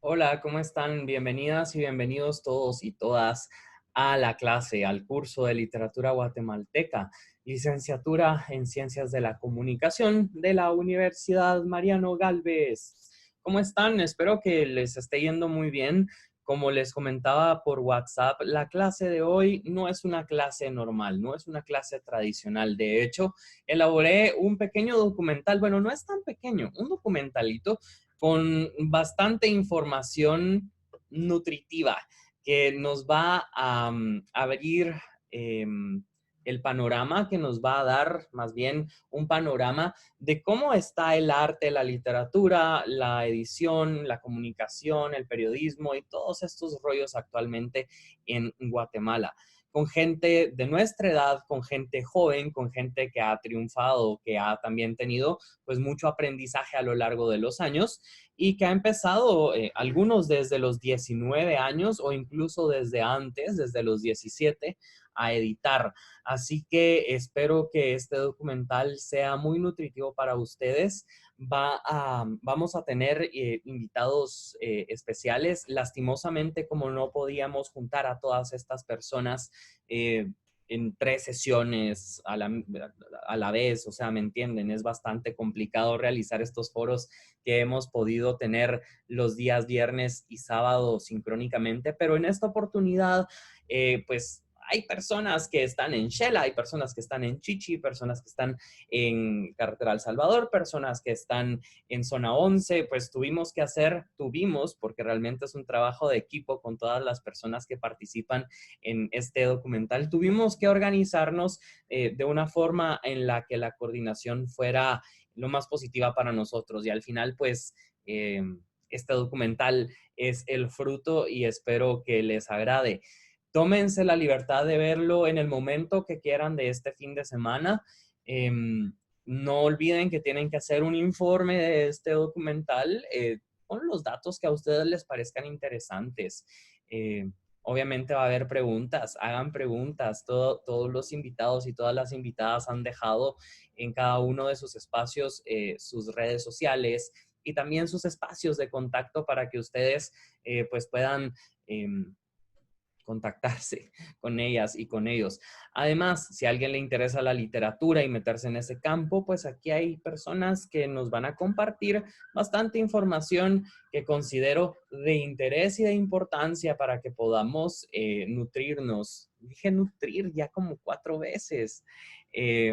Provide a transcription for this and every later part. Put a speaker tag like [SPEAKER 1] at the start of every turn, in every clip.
[SPEAKER 1] Hola, ¿cómo están? Bienvenidas y bienvenidos todos y todas a la clase, al curso de literatura guatemalteca, licenciatura en Ciencias de la Comunicación de la Universidad Mariano Galvez. ¿Cómo están? Espero que les esté yendo muy bien. Como les comentaba por WhatsApp, la clase de hoy no es una clase normal, no es una clase tradicional. De hecho, elaboré un pequeño documental, bueno, no es tan pequeño, un documentalito con bastante información nutritiva que nos va a abrir el panorama, que nos va a dar más bien un panorama de cómo está el arte, la literatura, la edición, la comunicación, el periodismo y todos estos rollos actualmente en Guatemala, con gente de nuestra edad, con gente joven, con gente que ha triunfado, que ha también tenido pues mucho aprendizaje a lo largo de los años y que ha empezado algunos desde los 19 años o incluso desde antes, desde los 17, a editar. Así que espero que este documental sea muy nutritivo para ustedes. Vamos a tener invitados especiales. Lastimosamente, como no podíamos juntar a todas estas personas en 3 sesiones a la vez, o sea, ¿me entienden? Es bastante complicado realizar estos foros que hemos podido tener los días viernes y sábado sincrónicamente, pero en esta oportunidad, pues hay personas que están en Shela, hay personas que están en Chichi, personas que están en Carretera El Salvador, personas que están en Zona 11, pues tuvimos, porque realmente es un trabajo de equipo con todas las personas que participan en este documental, tuvimos que organizarnos de una forma en la que la coordinación fuera lo más positiva para nosotros y al final pues este documental es el fruto y espero que les agrade. Tómense la libertad de verlo en el momento que quieran de este fin de semana. Eh, no olviden que tienen que hacer un informe de este documental con los datos que a ustedes les parezcan interesantes. Eh, Obviamente va a haber preguntas, hagan preguntas. Todos los invitados y todas las invitadas han dejado en cada uno de sus espacios sus redes sociales y también sus espacios de contacto para que ustedes pues puedan contactarse con ellas y con ellos. Además, si a alguien le interesa la literatura y meterse en ese campo, pues aquí hay personas que nos van a compartir bastante información que considero de interés y de importancia para que podamos nutrirnos. Dije nutrir ya como 4 veces,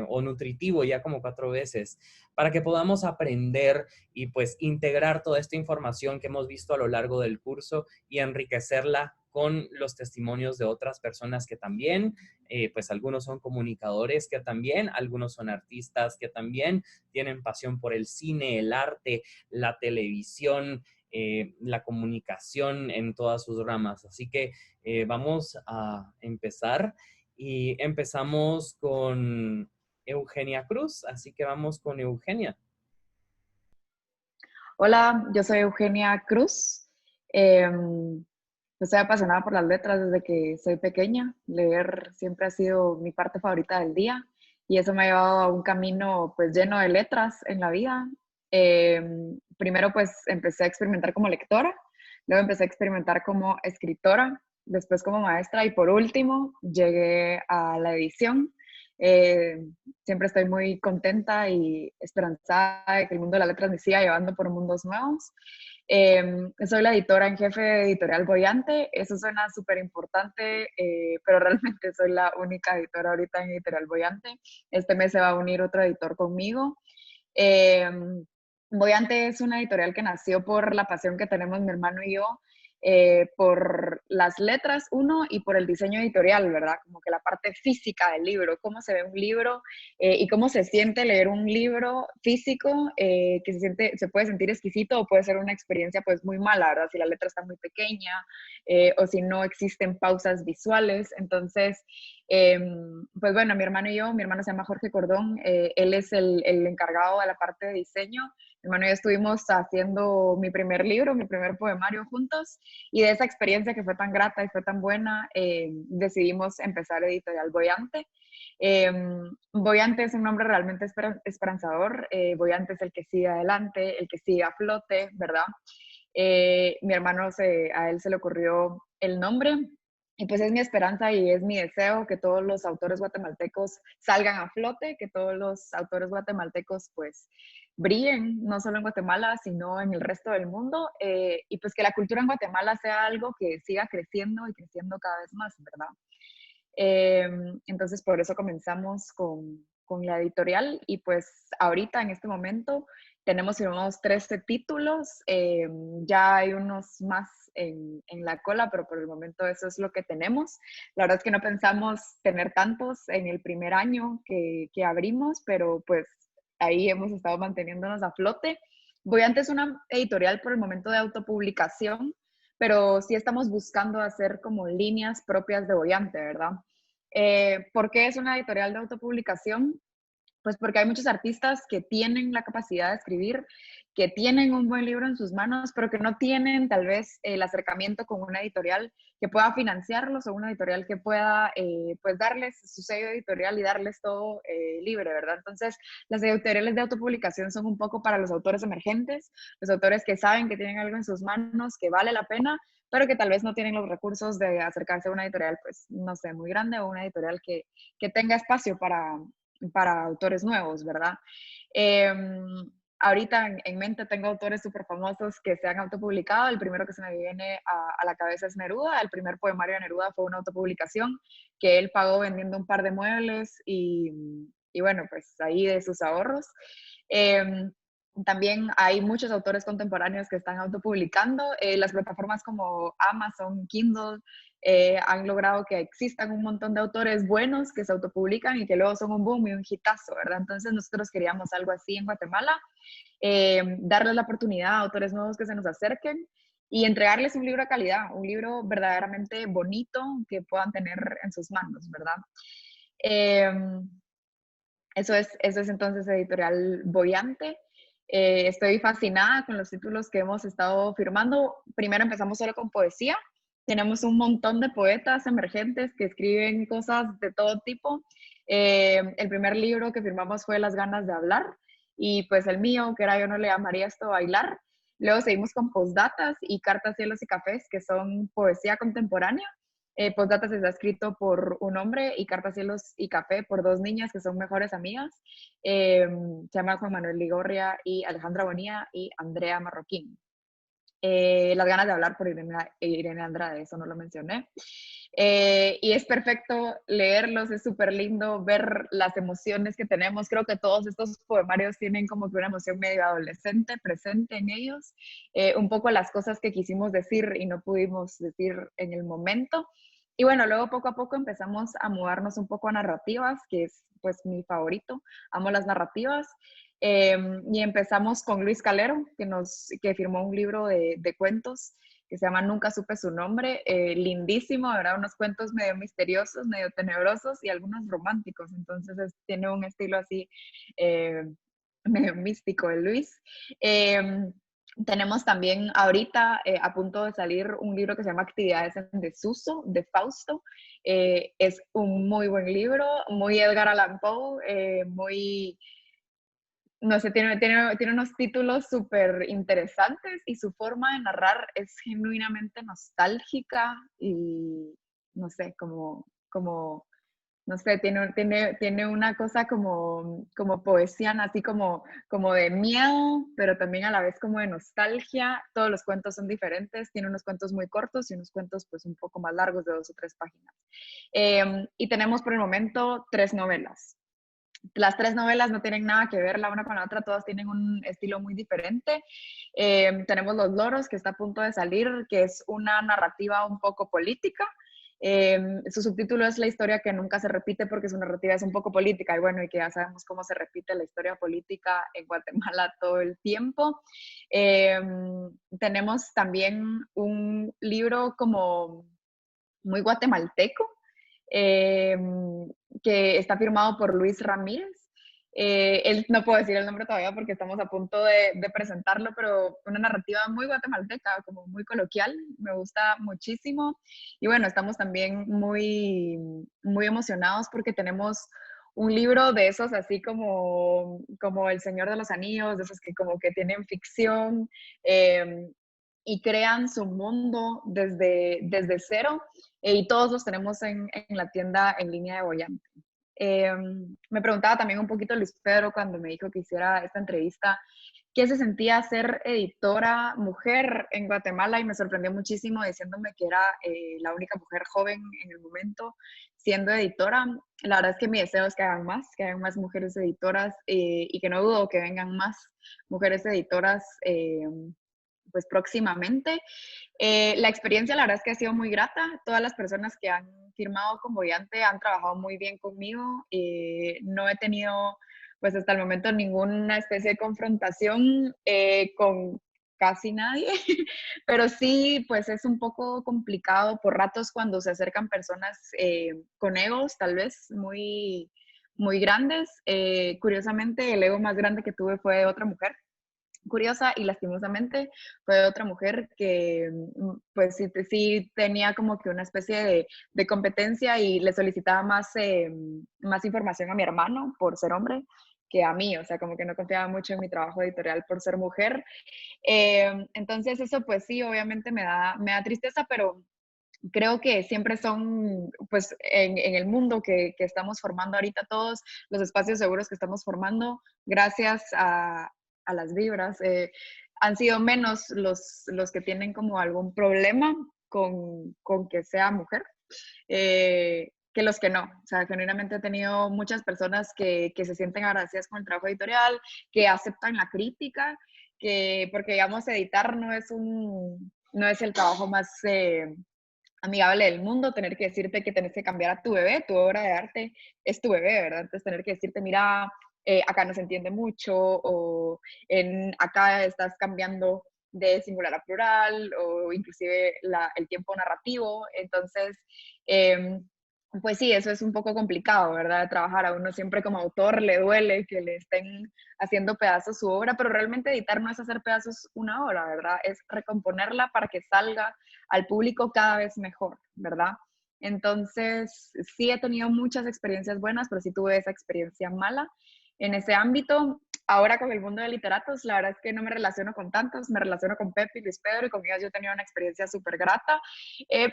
[SPEAKER 1] o nutritivo ya como 4 veces, para que podamos aprender y pues integrar toda esta información que hemos visto a lo largo del curso y enriquecerla con los testimonios de otras personas que también, pues algunos son comunicadores, que también, algunos son artistas, que también tienen pasión por el cine, el arte, la televisión, la comunicación en todas sus ramas. Así que vamos a empezar y empezamos con Eugenia Cruz, así que vamos con Eugenia.
[SPEAKER 2] Hola, yo soy Eugenia Cruz. Eh, Soy apasionada por las letras desde que soy pequeña. Leer siempre ha sido mi parte favorita del día y eso me ha llevado a un camino pues lleno de letras en la vida. Eh, Primero pues empecé a experimentar como lectora, luego empecé a experimentar como escritora, después como maestra y por último llegué a la edición. Eh, Siempre estoy muy contenta y esperanzada de que el mundo de las letras me siga llevando por mundos nuevos. Soy la editora en jefe de Editorial Boyante. Eso suena súper importante, pero realmente soy la única editora ahorita en Editorial Boyante. Este mes se va a unir otro editor conmigo. Eh, Boyante es una editorial que nació por la pasión que tenemos mi hermano y yo por las letras, uno, y por el diseño editorial, ¿verdad? Como que la parte física del libro, cómo se ve un libro y cómo se siente leer un libro físico que se puede sentir exquisito o puede ser una experiencia pues muy mala, ¿verdad? Si la letra está muy pequeña o si no existen pausas visuales. Entonces, pues bueno, mi hermano se llama Jorge Cordón, él es el encargado de la parte de diseño. Mi hermano y yo estuvimos haciendo mi primer libro, mi primer poemario juntos, y de esa experiencia que fue tan grata y fue tan buena, decidimos empezar Editorial Boyante. Eh, Boyante es un nombre realmente esperanzador. Boyante es el que sigue adelante, el que sigue a flote, ¿verdad? Mi hermano, a él se le ocurrió el nombre. Y pues es mi esperanza y es mi deseo que todos los autores guatemaltecos salgan a flote, que todos los autores guatemaltecos pues brillen, no solo en Guatemala, sino en el resto del mundo, y pues que la cultura en Guatemala sea algo que siga creciendo y creciendo cada vez más, ¿verdad? Entonces, por eso comenzamos con la editorial y pues ahorita en este momento tenemos unos 13 títulos, ya hay unos más en la cola, pero por el momento eso es lo que tenemos. La verdad es que no pensamos tener tantos en el primer año que abrimos, pero pues ahí hemos estado manteniéndonos a flote. Voy antes una editorial por el momento de autopublicación, pero sí estamos buscando hacer como líneas propias de Boyante, ¿verdad? ¿Por qué es una editorial de autopublicación? Pues porque hay muchos artistas que tienen la capacidad de escribir, que tienen un buen libro en sus manos, pero que no tienen tal vez el acercamiento con una editorial que pueda financiarlos o una editorial que pueda pues darles su sello editorial y darles todo libre, ¿verdad? Entonces, las editoriales de autopublicación son un poco para los autores emergentes, los autores que saben que tienen algo en sus manos, que vale la pena, pero que tal vez no tienen los recursos de acercarse a una editorial, pues, no sé, muy grande o una editorial que tenga espacio para autores nuevos, ¿verdad? Eh, Ahorita en mente tengo autores súper famosos que se han autopublicado. El primero que se me viene a la cabeza es Neruda. El primer poemario de Neruda fue una autopublicación que él pagó vendiendo un par de muebles y bueno, pues ahí de sus ahorros. Eh, También hay muchos autores contemporáneos que están autopublicando. Las plataformas como Amazon, Kindle, han logrado que existan un montón de autores buenos que se autopublican y que luego son un boom y un hitazo, ¿verdad? Entonces nosotros queríamos algo así en Guatemala, darles la oportunidad a autores nuevos que se nos acerquen y entregarles un libro de calidad, un libro verdaderamente bonito que puedan tener en sus manos, ¿verdad? Eh, eso es entonces Editorial Boyante. Estoy fascinada con los títulos que hemos estado firmando. Primero empezamos solo con poesía. Tenemos un montón de poetas emergentes que escriben cosas de todo tipo. El primer libro que firmamos fue Las ganas de hablar y pues el mío, que era Yo no le llamaría esto bailar. Luego seguimos con postdatas y cartas, cielos y cafés, que son poesía contemporánea. Postdata se está escrito por un hombre y Cartas, Cielos y Café por dos niñas que son mejores amigas. Se llama Juan Manuel Ligorria y Alejandra Bonilla y Andrea Marroquín. Las ganas de hablar por Irene Andrade, eso no lo mencioné. Y es perfecto leerlos, es súper lindo ver las emociones que tenemos. Creo que todos estos poemarios tienen como que una emoción medio adolescente presente en ellos, un poco las cosas que quisimos decir y no pudimos decir en el momento. Y bueno, luego poco a poco empezamos a mudarnos un poco a narrativas, que es pues mi favorito. Amo las narrativas. Y empezamos con Luis Calero, que firmó un libro de cuentos que se llama Nunca supe su nombre, lindísimo, ¿verdad? Unos cuentos medio misteriosos, medio tenebrosos y algunos románticos, entonces tiene un estilo así eh, medio místico de Luis. Tenemos también ahorita a punto de salir un libro que se llama Actividades en Desuso, de Fausto. Es un muy buen libro, muy Edgar Allan Poe, muy no sé, tiene unos títulos súper interesantes y su forma de narrar es genuinamente nostálgica y no sé, no sé, tiene una cosa como poesía, así como de miedo, pero también a la vez como de nostalgia. Todos los cuentos son diferentes, tiene unos cuentos muy cortos y unos cuentos pues un poco más largos de 2 o 3 páginas. Y tenemos por el momento 3 novelas. Las 3 novelas no tienen nada que ver la una con la otra, todas tienen un estilo muy diferente. Tenemos Los Loros, que está a punto de salir, que es una narrativa un poco política. Su subtítulo es La historia que nunca se repite porque su narrativa es un poco política y bueno, y que ya sabemos cómo se repite la historia política en Guatemala todo el tiempo. Tenemos también un libro como muy guatemalteco, eh, que está firmado por Luis Ramírez. Él no puedo decir el nombre todavía porque estamos a punto de presentarlo, pero una narrativa muy guatemalteca, como muy coloquial, me gusta muchísimo. Y bueno, estamos también muy emocionados porque tenemos un libro de esos así como El Señor de los Anillos, de esos que como que tienen ficción, y crean su mundo desde cero, y todos los tenemos en la tienda en línea de Voyante. Me preguntaba también un poquito Luis Pedro cuando me dijo que hiciera esta entrevista, qué se sentía ser editora mujer en Guatemala, y me sorprendió muchísimo diciéndome que era la única mujer joven en el momento siendo editora. La verdad es que mi deseo es que hagan más mujeres editoras, y que no dudo que vengan más mujeres editoras pues próximamente. La experiencia, la verdad es que ha sido muy grata. Todas las personas que han firmado con Voyante han trabajado muy bien conmigo. No he tenido, pues hasta el momento, ninguna especie de confrontación con casi nadie, pero sí, pues es un poco complicado por ratos cuando se acercan personas con egos tal vez muy grandes. Curiosamente, el ego más grande que tuve fue de otra mujer, curiosa, y lastimosamente fue otra mujer que pues sí tenía como que una especie de competencia, y le solicitaba más información a mi hermano por ser hombre que a mí, o sea, como que no confiaba mucho en mi trabajo editorial por ser mujer. Entonces eso pues sí, obviamente me da tristeza, pero creo que siempre son, pues en el mundo que estamos formando ahorita todos, los espacios seguros que estamos formando, gracias a las vibras, han sido menos los que tienen como algún problema con que sea mujer, que los que no. O sea, genuinamente he tenido muchas personas que se sienten agradecidas con el trabajo editorial, que aceptan la crítica, porque digamos, editar no es el trabajo más amigable del mundo, tener que decirte que tenés que cambiar a tu bebé, tu obra de arte es tu bebé, ¿verdad? Entonces tener que decirte, mira, acá no se entiende mucho, o acá estás cambiando de singular a plural, o inclusive el tiempo narrativo. Entonces, eh, pues sí, eso es un poco complicado, ¿verdad? De trabajar. A uno siempre como autor le duele que le estén haciendo pedazos su obra, pero realmente editar no es hacer pedazos una obra, ¿verdad? Es recomponerla para que salga al público cada vez mejor, ¿verdad? Entonces, sí he tenido muchas experiencias buenas, pero sí tuve esa experiencia mala en ese ámbito. Ahora con el mundo de literatos, la verdad es que no me relaciono con tantos, me relaciono con Pepe y Luis Pedro, y con ellos yo he tenido una experiencia súper grata,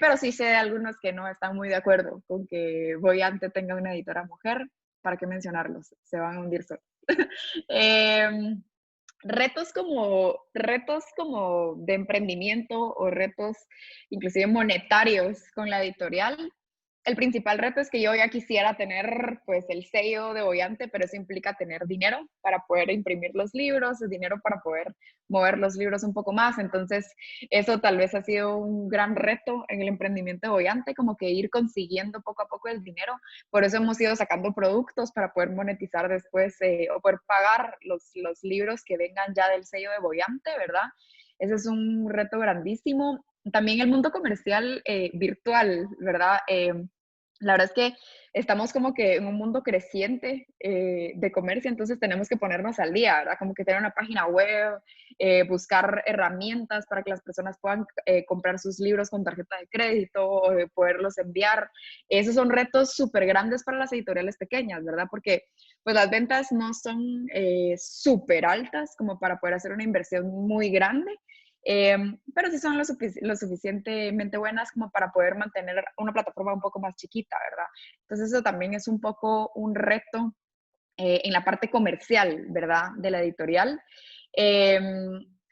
[SPEAKER 2] pero sí sé de algunos que no están muy de acuerdo con que Voyante tenga una editora mujer. ¿Para qué mencionarlos? Se van a hundir solos. eh, retos como de emprendimiento, o retos inclusive monetarios con la editorial. El principal reto es que yo ya quisiera tener pues el sello de Voyante, pero eso implica tener dinero para poder imprimir los libros, dinero para poder mover los libros un poco más. Entonces, eso tal vez ha sido un gran reto en el emprendimiento de Voyante, como que ir consiguiendo poco a poco el dinero. Por eso hemos ido sacando productos para poder monetizar después, o poder pagar los libros que vengan ya del sello de Voyante, ¿verdad? Ese es un reto grandísimo. También el mundo comercial virtual, ¿verdad? La verdad es que estamos como que en un mundo creciente de comercio, entonces tenemos que ponernos al día, ¿verdad? Como que tener una página web, buscar herramientas para que las personas puedan comprar sus libros con tarjeta de crédito, o poderlos enviar. Esos son retos súper grandes para las editoriales pequeñas, ¿verdad? Porque pues las ventas no son súper altas como para poder hacer una inversión muy grande, pero sí son lo suficientemente buenas como para poder mantener una plataforma un poco más chiquita, ¿verdad? Entonces eso también es un poco un reto en la parte comercial, ¿verdad? De la editorial. Eh,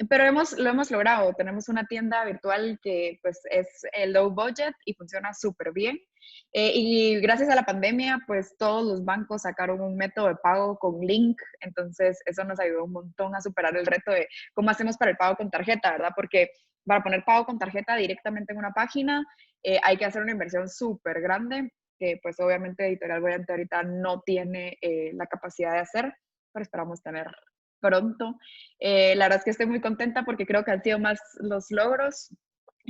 [SPEAKER 2] pero lo hemos logrado. Tenemos una tienda virtual que pues es low budget y funciona súper bien. Y gracias a la pandemia, pues todos los bancos sacaron un método de pago con link. Entonces eso nos ayudó un montón a superar el reto de cómo hacemos para el pago con tarjeta, ¿verdad? Porque para poner pago con tarjeta directamente en una página hay que hacer una inversión súper grande, que pues obviamente Editorial Voyante ahorita no tiene la capacidad de hacer, pero esperamos tener pronto. La verdad es que estoy muy contenta porque creo que han sido más los logros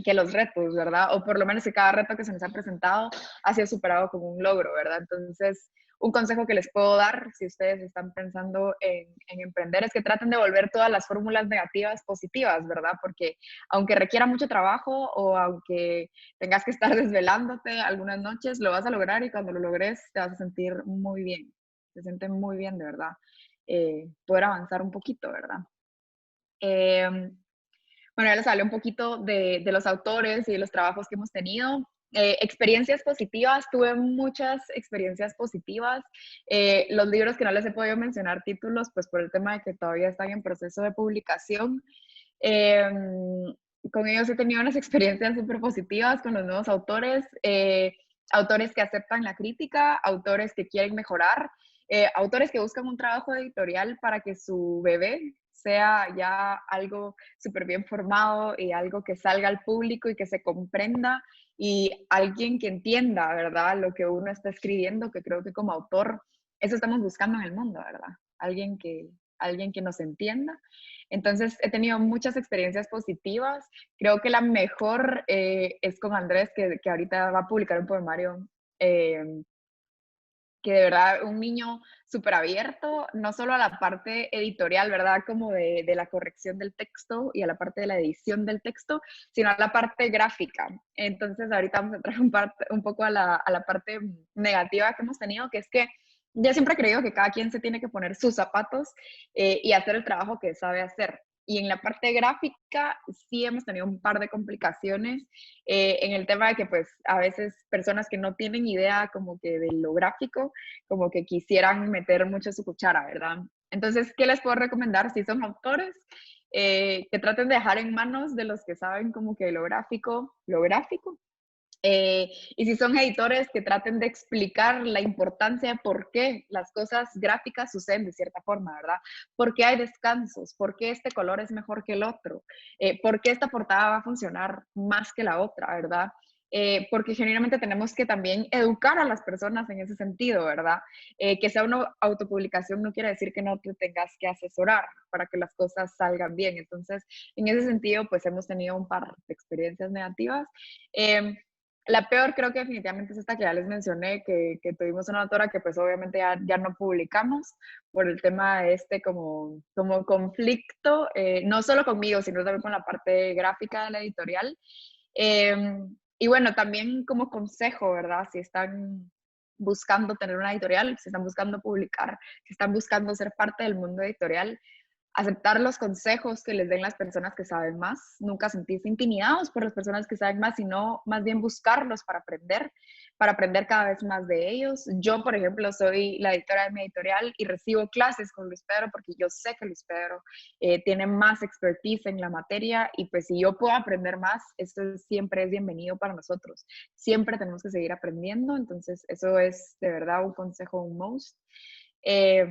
[SPEAKER 2] que los retos, ¿verdad? O por lo menos que cada reto que se nos ha presentado ha sido superado como un logro, ¿verdad? Entonces, un consejo que les puedo dar si ustedes están pensando en emprender es que traten de volver todas las fórmulas negativas positivas, ¿verdad? Porque aunque requiera mucho trabajo, o aunque tengas que estar desvelándote algunas noches, lo vas a lograr, y cuando lo logres te vas a sentir muy bien. Se siente muy bien, de verdad, poder avanzar un poquito, ¿verdad? Eh, Bueno, ya les hablé un poquito de los autores y de los trabajos que hemos tenido. Experiencias positivas, tuve muchas experiencias positivas. Los libros que no les he podido mencionar títulos, pues por el tema de que todavía están en proceso de publicación. Eh, con ellos he tenido unas experiencias súper positivas con los nuevos autores, autores que aceptan la crítica, autores que quieren mejorar, autores que buscan un trabajo editorial para que su bebé sea ya algo súper bien formado y algo que salga al público y que se comprenda y alguien que entienda, ¿verdad? Lo que uno está escribiendo, que creo que como autor, eso estamos buscando en el mundo, ¿verdad? Alguien que nos entienda. Entonces, he tenido muchas experiencias positivas. Creo que la mejor es con Andrés, que ahorita va a publicar un poemario eh, que de verdad un niño súper abierto, no solo a la parte editorial, ¿verdad? Como de la corrección del texto y a la parte de la edición del texto, sino a la parte gráfica. Entonces, ahorita vamos a entrar un poco a la parte negativa que hemos tenido, que es que yo siempre he creído que cada quien se tiene que poner sus zapatos y hacer el trabajo que sabe hacer. Y en la parte gráfica sí hemos tenido un par de complicaciones en el tema de que pues a veces personas que no tienen idea como que de lo gráfico, como que quisieran meter mucho su cuchara, ¿verdad? Entonces, ¿qué les puedo recomendar? Si son autores, que traten de dejar en manos de los que saben como que lo gráfico, y si son editores, que traten de explicar la importancia de por qué las cosas gráficas suceden de cierta forma, ¿verdad? ¿Por qué hay descansos? ¿Por qué este color es mejor que el otro? ¿Por qué esta portada va a funcionar más que la otra, ¿verdad? Porque generalmente tenemos que también educar a las personas en ese sentido, ¿verdad? Que sea una autopublicación no quiere decir que no te tengas que asesorar para que las cosas salgan bien. Entonces, en ese sentido, pues hemos tenido un par de experiencias negativas. Eh, la peor creo que definitivamente es esta que ya les mencioné, que tuvimos una autora que pues obviamente ya no publicamos por el tema de este como conflicto, no solo conmigo, sino también con la parte gráfica de la editorial. Eh, y bueno, también como consejo, ¿verdad? Si están buscando tener una editorial, si están buscando publicar, si están buscando ser parte del mundo editorial, aceptar los consejos que les den las personas que saben más, nunca sentirse intimidados por las personas que saben más, sino más bien buscarlos para aprender cada vez más de ellos. Yo, por ejemplo, soy la editora de mi editorial y recibo clases con Luis Pedro porque yo sé que Luis Pedro tiene más expertise en la materia y pues si yo puedo aprender más, eso siempre es bienvenido para nosotros. Siempre tenemos que seguir aprendiendo, entonces eso es de verdad un consejo, un most. Eh,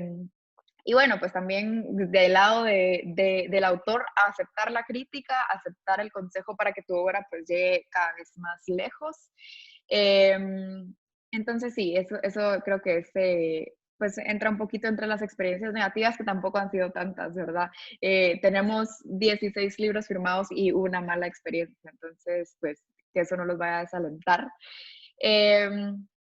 [SPEAKER 2] y bueno, pues también del lado del autor, aceptar la crítica, aceptar el consejo para que tu obra pues llegue cada vez más lejos. Eh, entonces sí, eso creo que pues entra un poquito entre las experiencias negativas, que tampoco han sido tantas, ¿verdad? Tenemos 16 libros firmados y una mala experiencia, entonces pues que eso no los vaya a desalentar. Eh,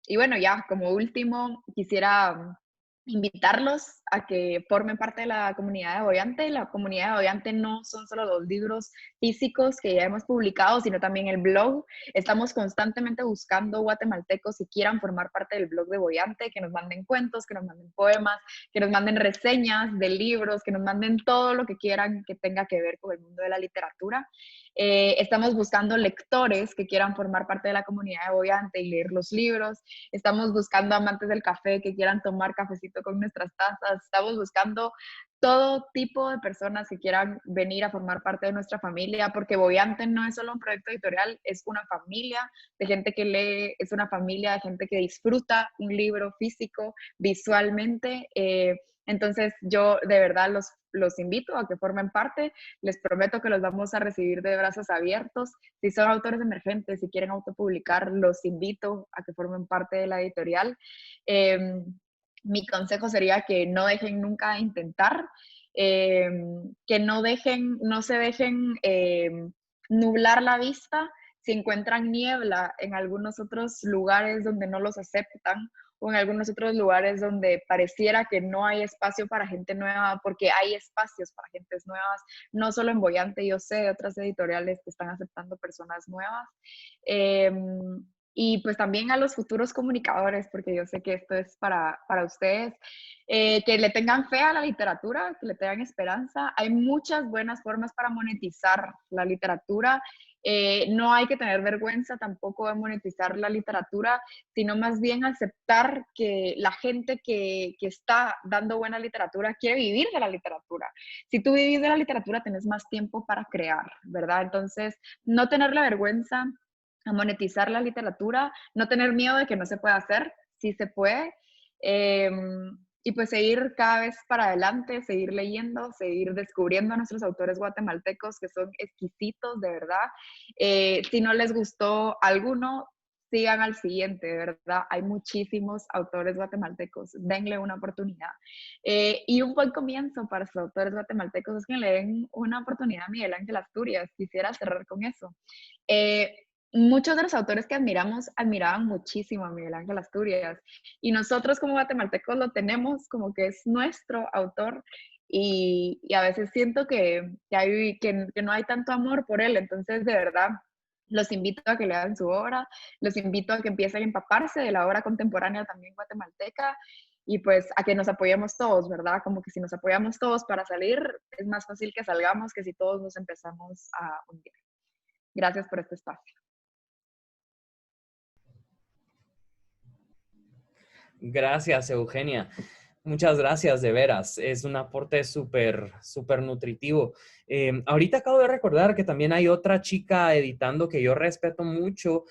[SPEAKER 2] y bueno, ya como último, quisiera invitarlos a que formen parte de la comunidad de Boyante. La comunidad de Boyante no son solo los libros físicos que ya hemos publicado, sino también el blog. Estamos constantemente buscando guatemaltecos que quieran formar parte del blog de Boyante, que nos manden cuentos, que nos manden poemas, que nos manden reseñas de libros, que nos manden todo lo que quieran que tenga que ver con el mundo de la literatura. Estamos buscando lectores que quieran formar parte de la comunidad de Boyante y leer los libros. Estamos buscando amantes del café que quieran tomar cafecito con nuestras tazas. Estamos buscando todo tipo de personas que quieran venir a formar parte de nuestra familia, porque Boyante no es solo un proyecto editorial, es una familia de gente que lee, es una familia de gente que disfruta un libro físico, visualmente. Entonces yo de verdad los invito a que formen parte. Les prometo que los vamos a recibir de brazos abiertos. Si son autores emergentes, si quieren autopublicar, los invito a que formen parte de la editorial. Eh, Mi consejo sería que no dejen nunca de intentar, eh, que no se dejen nublar la vista si encuentran niebla en algunos otros lugares donde no los aceptan o en algunos otros lugares donde pareciera que no hay espacio para gente nueva, porque hay espacios para gentes nuevas, no solo en Boyante, yo sé de otras editoriales que están aceptando personas nuevas. Eh, Y pues también a los futuros comunicadores, porque yo sé que esto es para ustedes, que le tengan fe a la literatura, que le tengan esperanza. Hay muchas buenas formas para monetizar la literatura. No hay que tener vergüenza tampoco de monetizar la literatura, sino más bien aceptar que la gente que está dando buena literatura quiere vivir de la literatura. Si tú vivís de la literatura, tenés más tiempo para crear, ¿verdad? Entonces, no tenerle vergüenza a monetizar la literatura, no tener miedo de que no se pueda hacer, sí se puede. Eh, y pues seguir cada vez para adelante, seguir leyendo, seguir descubriendo a nuestros autores guatemaltecos que son exquisitos, de verdad. Si no les gustó alguno, sigan al siguiente, de verdad. Hay muchísimos autores guatemaltecos, denle una oportunidad. Y un buen comienzo para sus autores guatemaltecos es que le den una oportunidad a Miguel Ángel Asturias. Quisiera cerrar con eso. Eh, Muchos de los autores que admiramos admiraban muchísimo a Miguel Ángel Asturias y nosotros como guatemaltecos lo tenemos como que es nuestro autor y a veces siento que no hay tanto amor por él, entonces de verdad los invito a que lean su obra, los invito a que empiecen a empaparse de la obra contemporánea también guatemalteca y pues a que nos apoyemos todos, ¿verdad? Como que si nos apoyamos todos para salir, es más fácil que salgamos que si todos nos empezamos a hundir. Gracias por este espacio.
[SPEAKER 1] Gracias, Eugenia. Muchas gracias, de veras. Es un aporte súper nutritivo. Ahorita acabo de recordar que también hay otra chica editando que yo respeto mucho.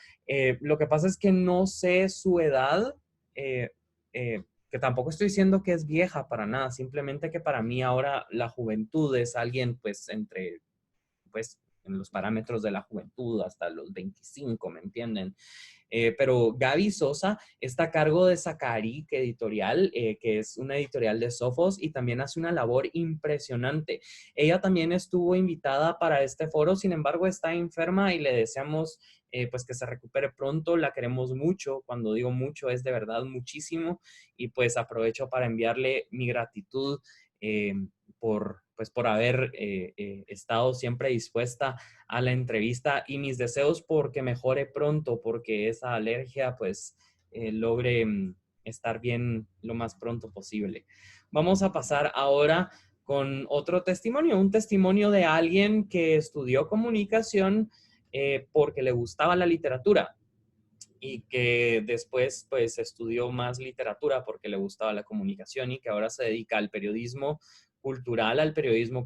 [SPEAKER 1] Lo que pasa es que no sé su edad, eh, que tampoco estoy diciendo que es vieja para nada, simplemente que para mí ahora la juventud es alguien pues pues en los parámetros de la juventud hasta los 25, ¿me entienden? Pero Gaby Sosa está a cargo de Sacaric Editorial, que es una editorial de Sofos y también hace una labor impresionante. Ella también estuvo invitada para este foro, sin embargo está enferma y le deseamos pues que se recupere pronto, la queremos mucho, cuando digo mucho es de verdad muchísimo y pues aprovecho para enviarle mi gratitud eh, por haber estado siempre dispuesta a la entrevista y mis deseos porque mejore pronto, porque esa alergia pues logre estar bien lo más pronto posible. Vamos a pasar ahora con otro testimonio, un testimonio de alguien que estudió comunicación porque le gustaba la literatura y que después pues estudió más literatura porque le gustaba la comunicación y que ahora se dedica al periodismo cultural, al periodismo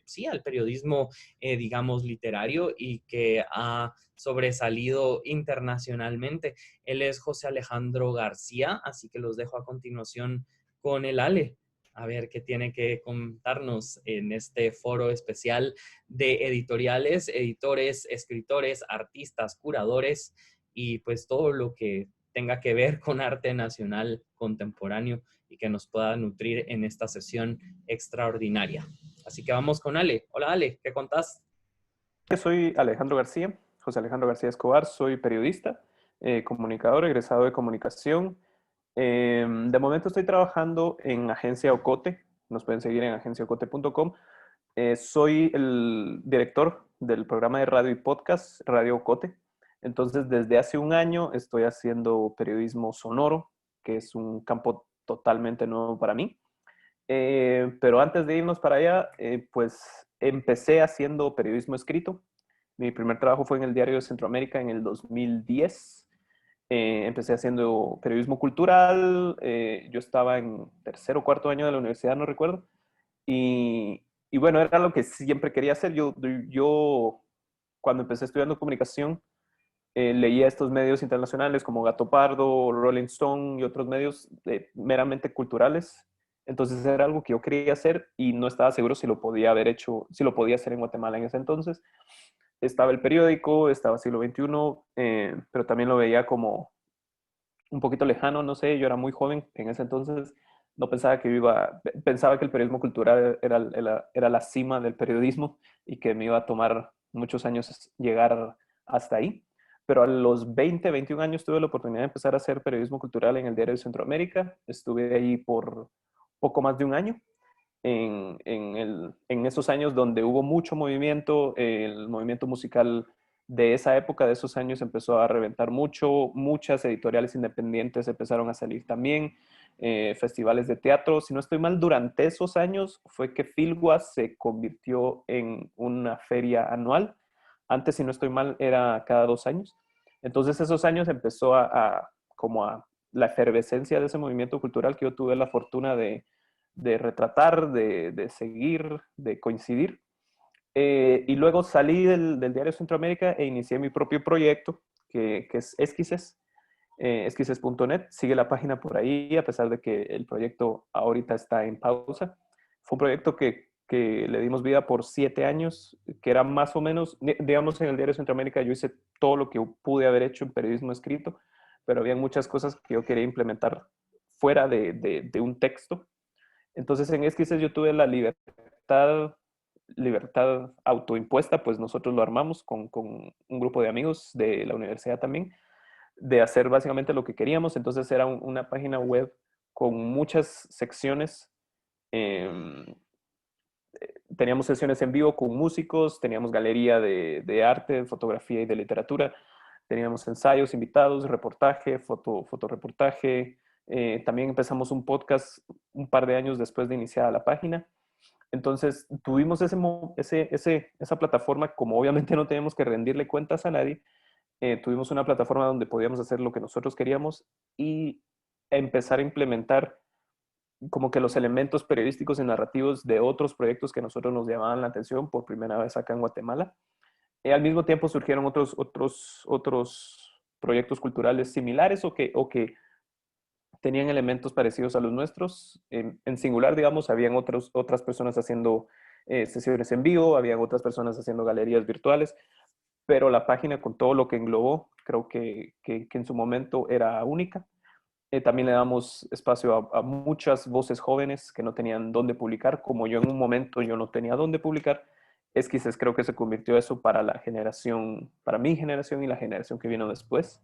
[SPEAKER 1] sí, al periodismo digamos literario y que ha sobresalido internacionalmente. Él es José Alejandro García, así que los dejo a continuación con el Ale. A ver qué tiene que contarnos en este foro especial de editoriales, editores, escritores, artistas, curadores y pues todo lo que tenga que ver con arte nacional contemporáneo y que nos pueda nutrir en esta sesión extraordinaria. Así que vamos con Ale. Hola Ale, ¿qué contás?
[SPEAKER 3] Soy Alejandro García, José Alejandro García Escobar, soy periodista, comunicador, egresado de comunicación. De momento estoy trabajando en Agencia Ocote, nos pueden seguir en agenciaocote.com. Soy el director del programa de radio y podcast Radio Ocote. Entonces, desde hace un año estoy haciendo periodismo sonoro, que es un campo totalmente nuevo para mí. Pero antes de irnos para allá, pues empecé haciendo periodismo escrito. Mi primer trabajo fue en el Diario de Centroamérica en el 2010. Empecé haciendo periodismo cultural. Yo estaba en tercer o cuarto año de la universidad, no recuerdo. Y bueno, era lo que siempre quería hacer. Yo cuando empecé estudiando comunicación, leía estos medios internacionales como Gato Pardo, Rolling Stone y otros medios meramente culturales. Entonces era algo que yo quería hacer y no estaba seguro si lo podía haber hecho, si lo podía hacer en Guatemala en ese entonces. Estaba el periódico, estaba Siglo XXI, pero también lo veía como un poquito lejano, no sé, yo era muy joven en ese entonces, no pensaba que pensaba que el periodismo cultural era la cima del periodismo y que me iba a tomar muchos años llegar hasta ahí. Pero a los 20, 21 años tuve la oportunidad de empezar a hacer periodismo cultural en el Diario de Centroamérica. Estuve ahí por poco más de un año. En esos años donde hubo mucho movimiento, el movimiento musical de esa época, de esos años, empezó a reventar mucho. Muchas editoriales independientes empezaron a salir también, festivales de teatro. Si no estoy mal, durante esos años fue que Filgua se convirtió en una feria anual. Antes, si no estoy mal, era cada 2 años. Entonces, esos años empezó como a la efervescencia de ese movimiento cultural que yo tuve la fortuna de retratar, de seguir, de coincidir. Y luego salí del Diario Centroamérica e inicié mi propio proyecto, que es Esquises, esquises.net. Sigue la página por ahí, a pesar de que el proyecto ahorita está en pausa. Fue un proyecto que le dimos vida por 7 años, que era más o menos, digamos, en el Diario Centroamérica yo hice todo lo que pude haber hecho en periodismo escrito, pero había muchas cosas que yo quería implementar fuera de un texto. Entonces en Esquises yo tuve la libertad autoimpuesta, pues nosotros lo armamos con un grupo de amigos de la universidad también, de hacer básicamente lo que queríamos. Entonces era una página web con muchas secciones. Eh, Teníamos sesiones en vivo con músicos, teníamos galería de arte, fotografía y de literatura, teníamos ensayos, invitados, reportaje, fotoreportaje. También empezamos un podcast un par de años después de iniciar la página. Entonces tuvimos esa plataforma, como obviamente no teníamos que rendirle cuentas a nadie, tuvimos una plataforma donde podíamos hacer lo que nosotros queríamos y empezar a implementar como que los elementos periodísticos y narrativos de otros proyectos que a nosotros nos llamaban la atención por primera vez acá en Guatemala. Al mismo tiempo surgieron otros proyectos culturales similares o que tenían elementos parecidos a los nuestros. En singular, digamos, habían otras personas haciendo sesiones en vivo, habían otras personas haciendo galerías virtuales, pero la página con todo lo que englobó, creo que en su momento era única. También le damos espacio a muchas voces jóvenes que no tenían dónde publicar, como yo en un momento yo no tenía dónde publicar. Esquises creo que se convirtió eso para la generación, para mi generación y la generación que vino después.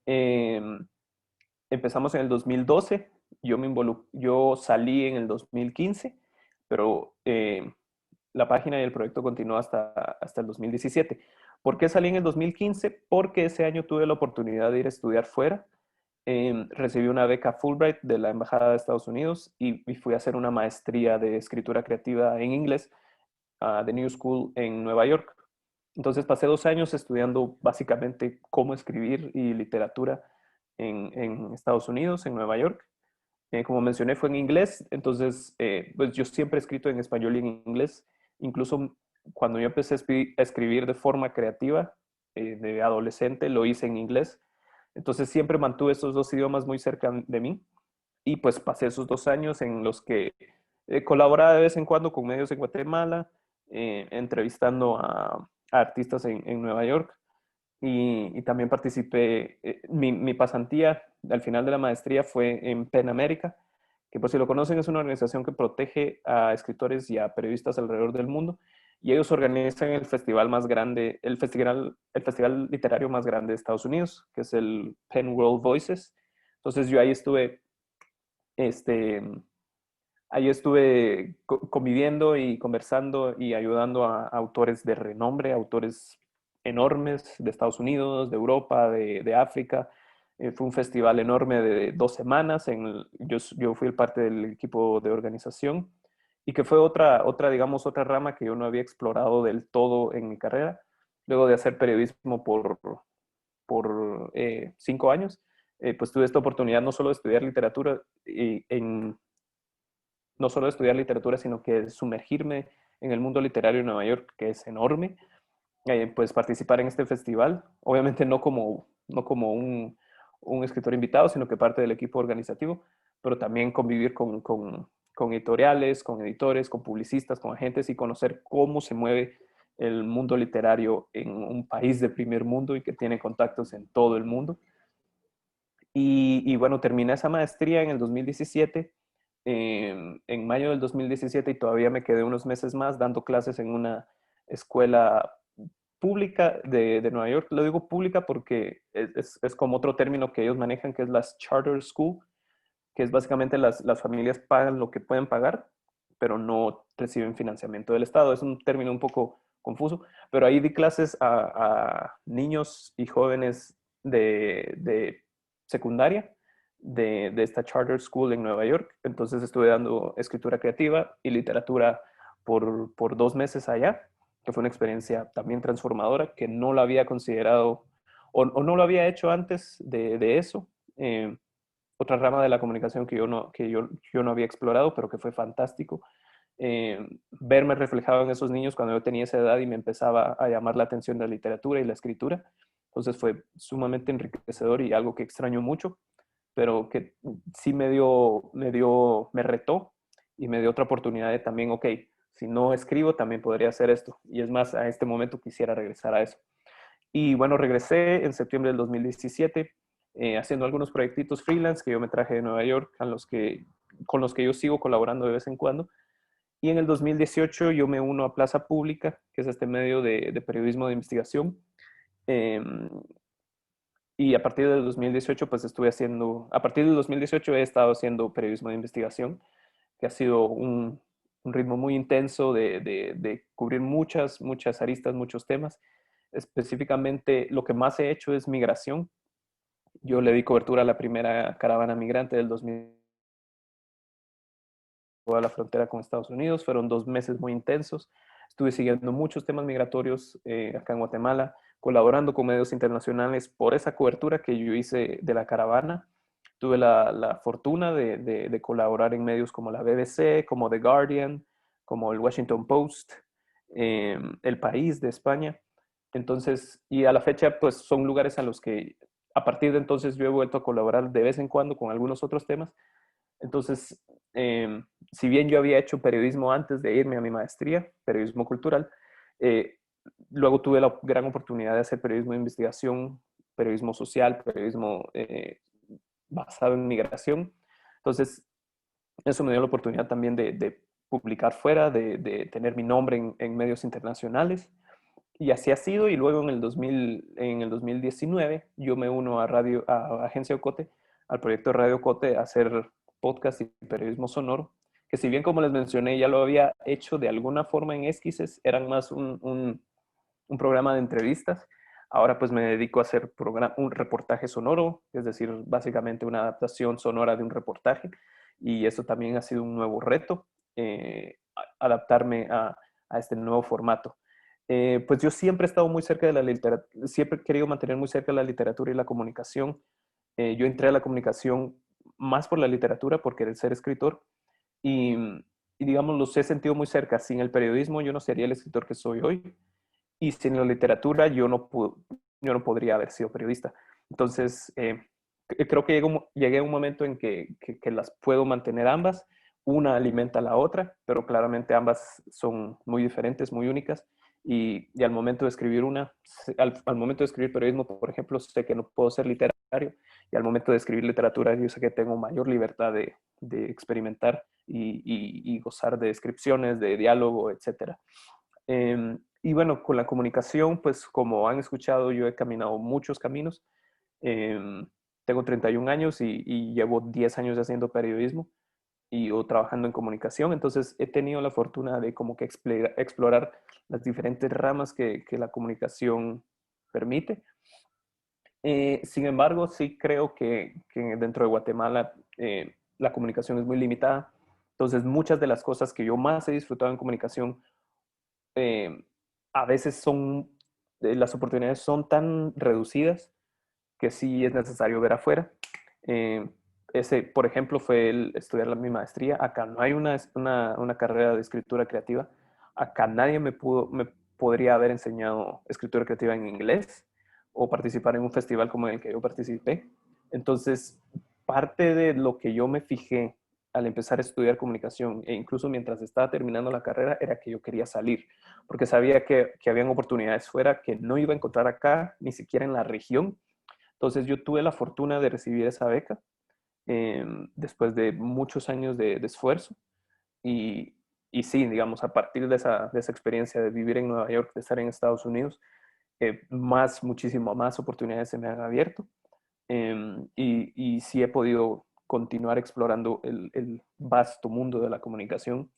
[SPEAKER 3] Eh, Empezamos en el 2012, yo salí en el 2015, pero la página y el proyecto continuó hasta el 2017. ¿Por qué salí en el 2015? Porque ese año tuve la oportunidad de ir a estudiar fuera. Recibí una beca Fulbright de la Embajada de Estados Unidos y fui a hacer una maestría de escritura creativa en inglés a The New School en Nueva York. Entonces pasé 2 años estudiando básicamente cómo escribir y literatura en Estados Unidos, en Nueva York. Como mencioné, fue en inglés, entonces pues yo siempre he escrito en español y en inglés. Incluso cuando yo empecé a escribir de forma creativa, de adolescente, lo hice en inglés. Entonces siempre mantuve esos dos idiomas muy cerca de mí y pues pasé esos 2 años en los que colaboraba de vez en cuando con medios en Guatemala, entrevistando a artistas en Nueva York y también participé, mi pasantía al final de la maestría fue en PEN América, que por si lo conocen es una organización que protege a escritores y a periodistas alrededor del mundo y ellos organizan el festival más grande, el festival literario más grande de Estados Unidos, que es el PEN World Voices. Entonces yo este, ahí estuve conviviendo y conversando y ayudando a autores de renombre, autores enormes de Estados Unidos, de Europa, de África. Fue un festival enorme de 2 semanas. Yo fui parte del equipo de organización y que fue digamos, otra rama que yo no había explorado del todo en mi carrera. Luego de hacer periodismo por 5 años, pues tuve esta oportunidad no solo de estudiar literatura no solo estudiar literatura, sino que sumergirme en el mundo literario de Nueva York, que es enorme, pues participar en este festival, obviamente no como un escritor invitado, sino que parte del equipo organizativo, pero también convivir con editoriales, con editores, con publicistas, con agentes y conocer cómo se mueve el mundo literario en un país de primer mundo y que tiene contactos en todo el mundo. Y bueno, terminé esa maestría en el 2017, en mayo del 2017, y todavía me quedé unos meses más dando clases en una escuela pública de Nueva York. Lo digo pública porque es como otro término que ellos manejan, que es las charter school, que es básicamente las familias pagan lo que pueden pagar, pero no reciben financiamiento del Estado. Es un término un poco confuso, pero ahí di clases a niños y jóvenes de secundaria de esta charter school en Nueva York. Entonces estuve dando escritura creativa y literatura por 2 meses allá, que fue una experiencia también transformadora, que no lo había considerado o no lo había hecho antes de eso. Otra rama de la comunicación que yo no había explorado, pero que fue fantástico. Verme reflejado en esos niños cuando yo tenía esa edad y me empezaba a llamar la atención de la literatura y la escritura. Entonces fue sumamente enriquecedor y algo que extraño mucho, pero que sí me retó y me dio otra oportunidad de también, ok, si no escribo también podría hacer esto. Y es más, a este momento quisiera regresar a eso. Y bueno, regresé en septiembre del 2017 haciendo algunos proyectitos freelance que yo me traje de Nueva York, con los que yo sigo colaborando de vez en cuando. Y en el 2018 yo me uno a Plaza Pública, que es este medio de periodismo de investigación. Eh, y a partir del 2018, pues a partir del 2018 he estado haciendo periodismo de investigación, que ha sido un ritmo muy intenso de cubrir muchas aristas, muchos temas. Específicamente, lo que más he hecho es migración. Yo le di cobertura a la primera caravana migrante del 2000 a la frontera con Estados Unidos. Fueron 2 meses muy intensos. Estuve siguiendo muchos temas migratorios acá en Guatemala, colaborando con medios internacionales por esa cobertura que yo hice de la caravana. Tuve la fortuna de colaborar en medios como la BBC, como The Guardian, como el Washington Post, El País de España. Entonces, y a la fecha, pues son lugares a los que a partir de entonces yo he vuelto a colaborar de vez en cuando con algunos otros temas. Entonces, si bien yo había hecho periodismo antes de irme a mi maestría, periodismo cultural, eh, luego tuve la gran oportunidad de hacer periodismo de investigación, periodismo social, periodismo basado en migración. Entonces, eso me dio la oportunidad también de publicar fuera, de tener mi nombre en medios internacionales. Y así ha sido. Y luego en el 2019 yo me uno a Agencia Ocote, al proyecto Radio Ocote, a hacer podcast y periodismo sonoro, que si bien como les mencioné ya lo había hecho de alguna forma en Esquises, eran más un programa de entrevistas. Ahora pues me dedico a hacer un reportaje sonoro, es decir, básicamente una adaptación sonora de un reportaje. Y eso también ha sido un nuevo reto, adaptarme a este nuevo formato. Pues yo siempre he estado muy cerca de la literatura, siempre he querido mantener muy cerca la literatura y la comunicación. Yo entré a la comunicación más por la literatura, por querer ser escritor, y, y digamos, los he sentido muy cerca. Sin el periodismo yo no sería el escritor que soy hoy, y sin la literatura yo no podría haber sido periodista. Entonces, creo que llegué a un momento en que las puedo mantener ambas. Una alimenta a la otra, pero claramente ambas son muy diferentes, muy únicas. Y al momento de escribir al momento de escribir periodismo, por ejemplo, sé que no puedo ser literario. Y al momento de escribir literatura, yo sé que tengo mayor libertad de experimentar y gozar de descripciones, de diálogo, etcétera. Y bueno, con la comunicación, pues como han escuchado, yo he caminado muchos caminos. Em, Tengo 31 años y llevo 10 años haciendo periodismo o trabajando en comunicación. Entonces he tenido la fortuna de como que explorar las diferentes ramas que la comunicación permite. Sin embargo, sí creo que dentro de Guatemala la comunicación es muy limitada. Entonces muchas de las cosas que yo más he disfrutado en comunicación eh, a veces las oportunidades son tan reducidas que sí es necesario ver afuera. Eh, Ese, por ejemplo, fue el estudiar mi maestría. Acá no hay una carrera de escritura creativa. Acá nadie me podría haber enseñado escritura creativa en inglés o participar en un festival como el que yo participé. Entonces, parte de lo que yo me fijé al empezar a estudiar comunicación e incluso mientras estaba terminando la carrera era que yo quería salir, porque sabía que habían oportunidades fuera que no iba a encontrar acá, ni siquiera en la región. Entonces yo tuve la fortuna de recibir esa beca después de muchos años de esfuerzo y, y sí, digamos, a partir de esa experiencia de vivir en Nueva York, de estar en Estados Unidos, muchísimo más oportunidades se me han abierto y sí he podido continuar explorando el vasto mundo de la comunicación.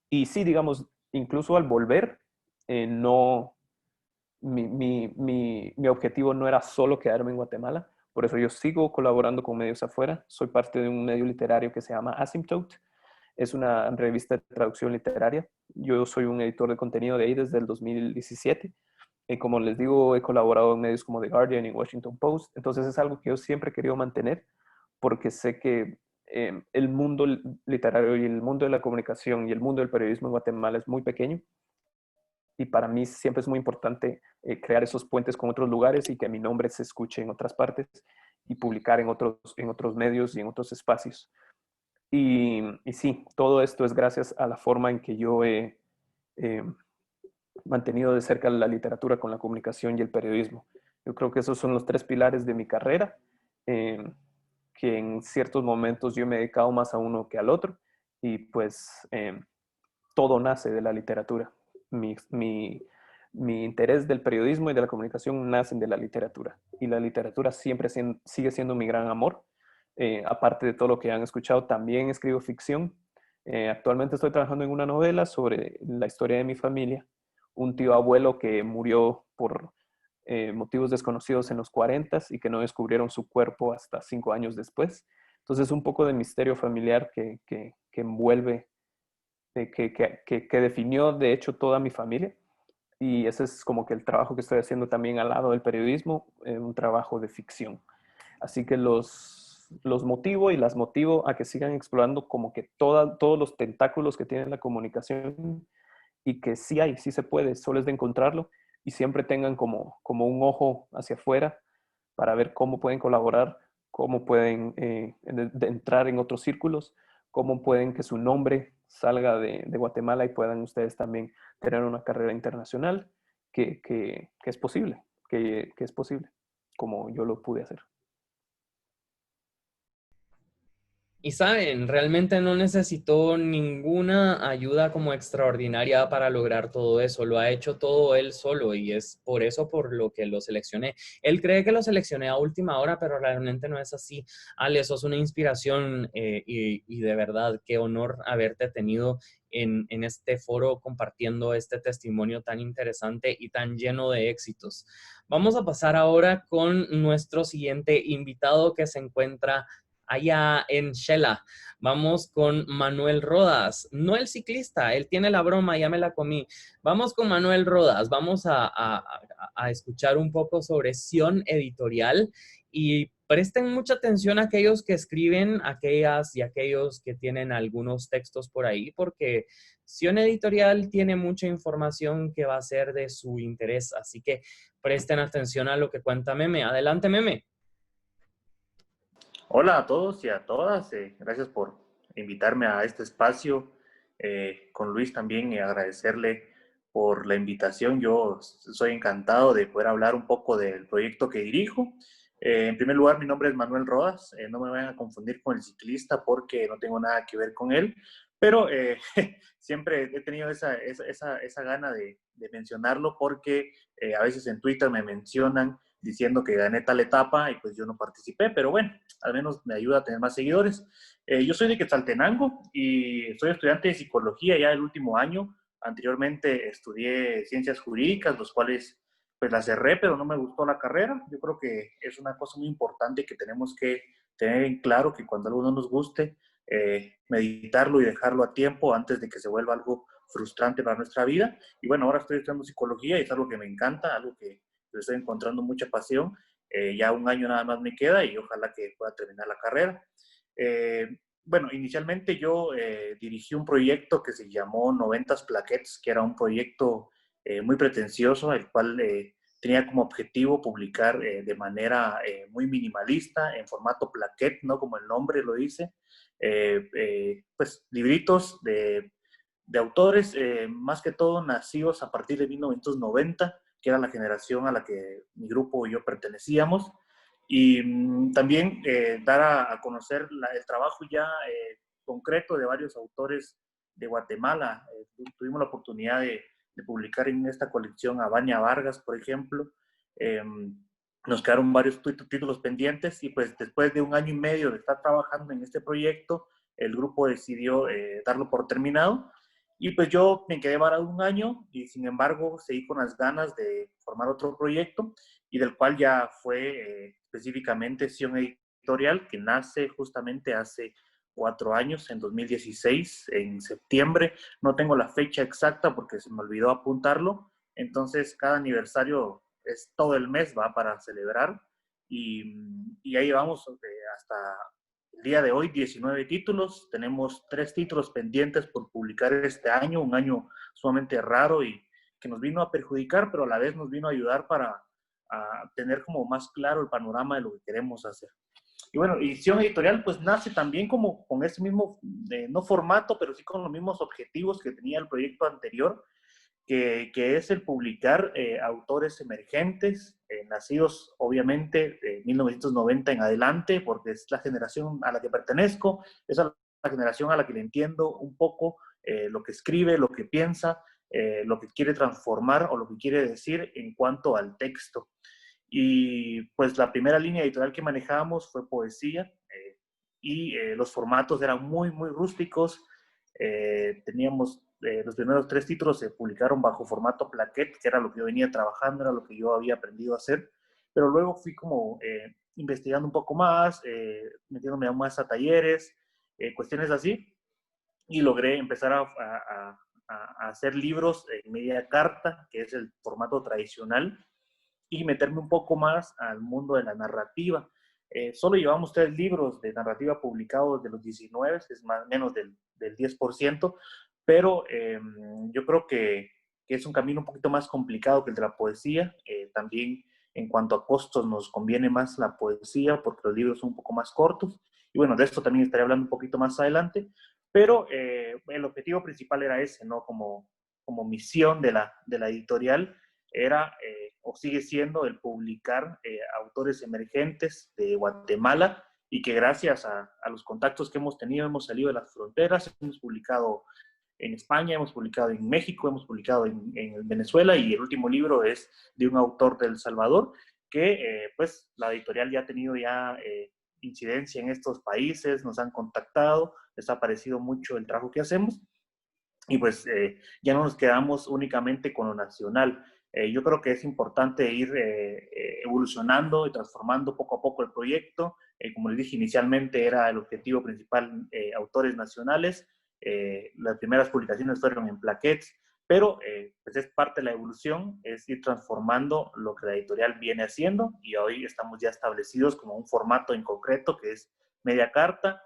[SPEAKER 3] Y sí, digamos, incluso al volver, no, mi objetivo no era solo quedarme en Guatemala. Por eso yo sigo colaborando con medios afuera. Soy parte de un medio literario que se llama Asymptote. Es una revista de traducción literaria. Yo soy un editor de contenido de ahí desde el 2017. Como les digo, he colaborado en medios como The Guardian y Washington Post. Entonces es algo que yo siempre he querido mantener porque sé que el mundo literario y el mundo de la comunicación y el mundo del periodismo en Guatemala es muy pequeño. Y para mí siempre es muy importante crear esos puentes con otros lugares y que mi nombre se escuche en otras partes y publicar en otros medios y en otros espacios. Y sí, todo esto es gracias a la forma en que yo he mantenido de cerca la literatura con la comunicación y el periodismo. Yo creo que esos son los tres pilares de mi carrera, que en ciertos momentos yo me he dedicado más a uno que al otro, y pues todo nace de la literatura. Mi interés del periodismo y de la comunicación nacen de la literatura, y la literatura siempre sigue siendo mi gran amor. Aparte de todo lo que han escuchado, también escribo ficción. Actualmente estoy trabajando en una novela sobre la historia de mi familia, un tío abuelo que murió por motivos desconocidos en los 40 y que no descubrieron su cuerpo hasta 5 años después. Entonces, un poco de misterio familiar que envuelve, que definió de hecho toda mi familia. Y ese es como que el trabajo que estoy haciendo también al lado del periodismo, un trabajo de ficción. Así que los motivo y las motivo a que sigan explorando como que todos los tentáculos que tiene la comunicación, y que sí se puede, solo es de encontrarlo, y siempre tengan como un ojo hacia afuera para ver cómo pueden colaborar, cómo pueden de entrar en otros círculos, cómo pueden que su nombre salga de Guatemala y puedan ustedes también tener una carrera internacional, que es posible, que es posible, como yo lo pude hacer.
[SPEAKER 1] Y saben, realmente no necesitó ninguna ayuda como extraordinaria para lograr todo eso. Lo ha hecho todo él solo y es por eso por lo que lo seleccioné. Él cree que lo seleccioné a última hora, pero realmente no es así. Ale, sos una inspiración y de verdad, qué honor haberte tenido en este foro compartiendo este testimonio tan interesante y tan lleno de éxitos. Vamos a pasar ahora con nuestro siguiente invitado que se encuentra allá en Shela. Vamos con Manuel Rodas, no el ciclista, él tiene la broma, ya me la comí. Vamos con Manuel Rodas, vamos a escuchar un poco sobre Sion Editorial y presten mucha atención a aquellos que escriben, aquellas y aquellos que tienen algunos textos por ahí, porque Sion Editorial tiene mucha información que va a ser de su interés, así que presten atención a lo que cuenta Meme. Adelante, Meme.
[SPEAKER 4] Hola a todos y a todas, gracias por invitarme a este espacio. Con Luis también agradecerle por la invitación. Yo soy encantado de poder hablar un poco del proyecto que dirijo. En primer lugar, mi nombre es Manuel Rodas. No me vayan a confundir con el ciclista porque no tengo nada que ver con él, pero siempre he tenido esa gana de mencionarlo porque a veces en Twitter me mencionan diciendo que gané tal etapa y pues yo no participé, pero bueno, al menos me ayuda a tener más seguidores. Yo soy de Quetzaltenango y soy estudiante de psicología ya el último año. Anteriormente estudié ciencias jurídicas, los cuales pues la cerré, pero no me gustó la carrera. Yo creo que es una cosa muy importante que tenemos que tener en claro, que cuando algo no nos guste, meditarlo y dejarlo a tiempo antes de que se vuelva algo frustrante para nuestra vida. Y bueno, ahora estoy estudiando psicología y es algo que me encanta, algo que estoy encontrando mucha pasión. Ya un año nada más me queda y ojalá que pueda terminar la carrera. Bueno, inicialmente yo dirigí un proyecto que se llamó 90 Plaquettes, que era un proyecto muy pretencioso, el cual tenía como objetivo publicar de manera muy minimalista, en formato plaquette, ¿no? Como el nombre lo dice, pues libritos de autores, más que todo nacidos a partir de 1990, que era la generación a la que mi grupo y yo pertenecíamos, y también dar a conocer el trabajo ya concreto de varios autores de Guatemala. Tuvimos la oportunidad de publicar en esta colección a Vania Vargas, por ejemplo. Nos quedaron varios títulos pendientes y pues después de un año y medio de estar trabajando en este proyecto, el grupo decidió darlo por terminado. Y pues yo me quedé varado un año y sin embargo seguí con las ganas de formar otro proyecto y del cual ya fue específicamente Sion Editorial, que nace justamente hace 4 años, en 2016, en septiembre. No tengo la fecha exacta porque se me olvidó apuntarlo. Entonces, cada aniversario es todo el mes, va para celebrar. Y ahí vamos hasta el día de hoy, 19 títulos. Tenemos 3 títulos pendientes por publicar este año, un año sumamente raro y que nos vino a perjudicar, pero a la vez nos vino a ayudar para tener como más claro el panorama de lo que queremos hacer. Y bueno, Sion Editorial pues nace también como con ese mismo, no formato, pero sí con los mismos objetivos que tenía el proyecto anterior, que es el publicar autores emergentes, nacidos obviamente de 1990 en adelante, porque es la generación a la que pertenezco, es la generación a la que le entiendo un poco lo que escribe, lo que piensa, lo que quiere transformar o lo que quiere decir en cuanto al texto. Y pues la primera línea editorial que manejábamos fue poesía y los formatos eran muy, muy rústicos. Teníamos los primeros 3 títulos se publicaron bajo formato plaquette, que era lo que yo venía trabajando, era lo que yo había aprendido a hacer, pero luego fui como investigando un poco más, metiéndome más a talleres, cuestiones así, y logré empezar a hacer libros en media carta, que es el formato tradicional, y meterme un poco más al mundo de la narrativa. Solo llevamos 3 libros de narrativa publicados de los 19, es más o menos del 10%, pero yo creo que es un camino un poquito más complicado que el de la poesía. También en cuanto a costos nos conviene más la poesía porque los libros son un poco más cortos. Y bueno, de esto también estaré hablando un poquito más adelante, pero el objetivo principal era ese, ¿no? Como misión de la editorial era o sigue siendo el publicar autores emergentes de Guatemala y que gracias a los contactos que hemos tenido hemos salido de las fronteras, hemos publicado en España, hemos publicado en México, hemos publicado en Venezuela y el último libro es de un autor de El Salvador que pues la editorial ya ha tenido incidencia en estos países, nos han contactado, les ha parecido mucho el trabajo que hacemos y pues ya no nos quedamos únicamente con lo nacional. Yo creo que es importante ir evolucionando y transformando poco a poco el proyecto. Como les dije inicialmente, era el objetivo principal autores nacionales. Las primeras publicaciones fueron en plaquettes, pero pues es parte de la evolución, es ir transformando lo que la editorial viene haciendo y hoy estamos ya establecidos como un formato en concreto que es media carta,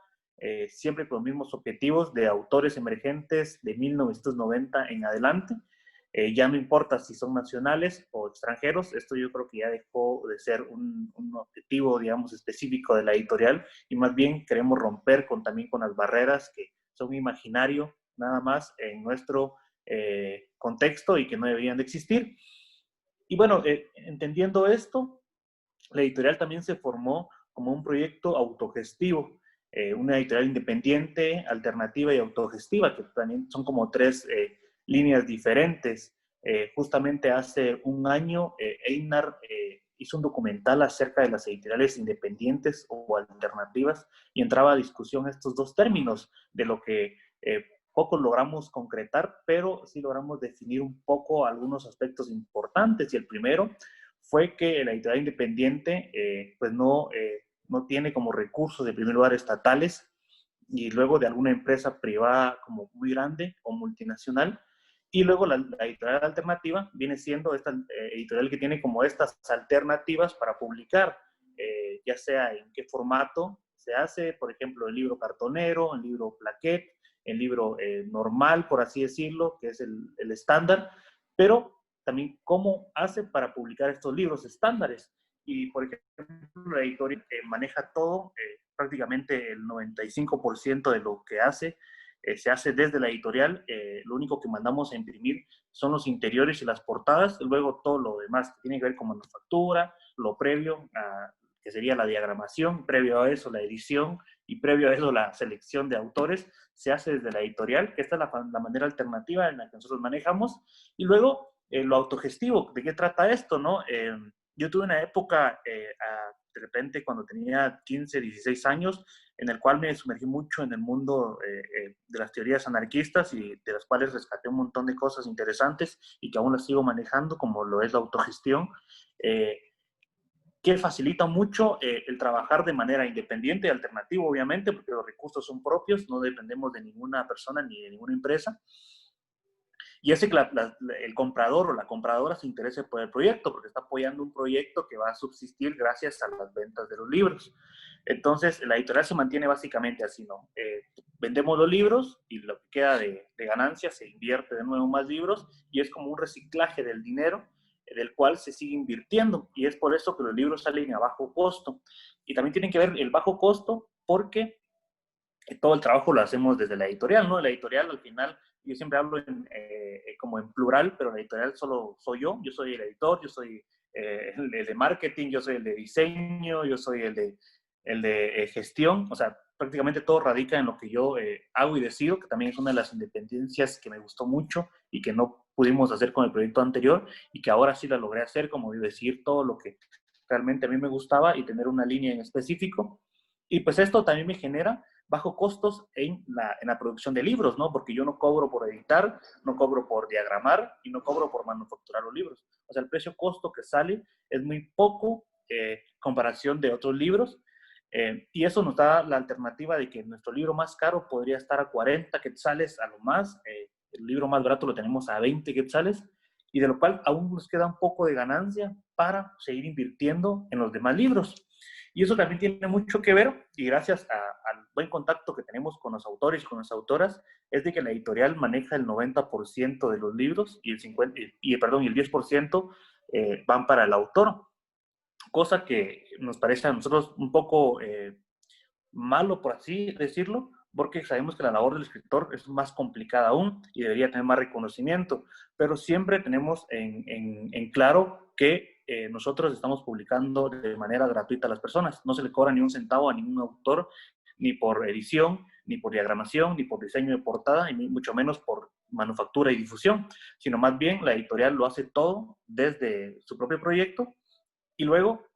[SPEAKER 4] siempre con los mismos objetivos de autores emergentes de 1990 en adelante. Ya no importa si son nacionales o extranjeros, esto yo creo que ya dejó de ser un objetivo, digamos, específico de la editorial y más bien queremos romper también con las barreras que son imaginario nada más en nuestro contexto y que no deberían de existir. Y bueno, entendiendo esto, la editorial también se formó como un proyecto autogestivo, una editorial independiente, alternativa y autogestiva, que también son como 3 líneas diferentes. Justamente hace un año, Einar hizo un documental acerca de las editoriales independientes o alternativas y entraba a discusión estos 2 términos, de lo que poco logramos concretar, pero sí logramos definir un poco algunos aspectos importantes. Y el primero fue que la editorial independiente pues no tiene como recursos de primer lugar estatales y luego de alguna empresa privada como muy grande o multinacional. Y luego la editorial alternativa viene siendo esta editorial que tiene como estas alternativas para publicar, ya sea en qué formato se hace, por ejemplo, el libro cartonero, el libro plaquette, el libro normal, por así decirlo, que es el estándar, pero también cómo hace para publicar estos libros estándares. Y, por ejemplo, la editorial maneja todo, prácticamente el 95% de lo que hace, se hace desde la editorial. Lo único que mandamos a imprimir son los interiores y las portadas, luego todo lo demás que tiene que ver con manufactura, lo previo, que sería la diagramación, previo a eso la edición y previo a eso la selección de autores, se hace desde la editorial, que esta es la manera alternativa en la que nosotros manejamos. Y luego lo autogestivo, ¿de qué trata esto, no? yo tuve una época, de repente, cuando tenía 15, 16 años, en el cual me sumergí mucho en el mundo de las teorías anarquistas y de las cuales rescaté un montón de cosas interesantes y que aún las sigo manejando, como lo es la autogestión, que facilita mucho el trabajar de manera independiente y alternativa, obviamente, porque los recursos son propios, no dependemos de ninguna persona ni de ninguna empresa. Y hace que el comprador o la compradora se interese por el proyecto, porque está apoyando un proyecto que va a subsistir gracias a las ventas de los libros. Entonces, la editorial se mantiene básicamente así, ¿no? Vendemos los libros y lo que queda de ganancia se invierte de nuevo en más libros y es como un reciclaje del dinero del cual se sigue invirtiendo. Y es por eso que los libros salen a bajo costo. Y también tienen que ver el bajo costo porque todo el trabajo lo hacemos desde la editorial, ¿no? La editorial al final, yo siempre hablo como en plural, pero la editorial solo soy yo soy el editor, yo soy el de marketing, yo soy el de diseño, yo soy el de gestión, o sea, prácticamente todo radica en lo que yo hago y decido, que también es una de las independencias que me gustó mucho y que no pudimos hacer con el proyecto anterior y que ahora sí la logré hacer, como decir todo lo que realmente a mí me gustaba y tener una línea en específico. Y pues esto también me genera bajo costos en la producción de libros, ¿no? Porque yo no cobro por editar, no cobro por diagramar y no cobro por manufacturar los libros. O sea, el precio-costo que sale es muy poco comparación de otros libros y eso nos da la alternativa de que nuestro libro más caro podría estar a 40 quetzales a lo más, el libro más barato lo tenemos a 20 quetzales y de lo cual aún nos queda un poco de ganancia para seguir invirtiendo en los demás libros. Y eso también tiene mucho que ver, y gracias al buen contacto que tenemos con los autores y con las autoras, es de que la editorial maneja el 90% de los libros y el 10% van para el autor, cosa que nos parece a nosotros un poco malo, por así decirlo, porque sabemos que la labor del escritor es más complicada aún y debería tener más reconocimiento, pero siempre tenemos en claro que nosotros estamos publicando de manera gratuita a las personas. No se le cobra ni un centavo a ningún autor, ni por edición, ni por diagramación, ni por diseño de portada, y mucho menos por manufactura y difusión, sino más bien la editorial lo hace todo desde su propio proyecto y luego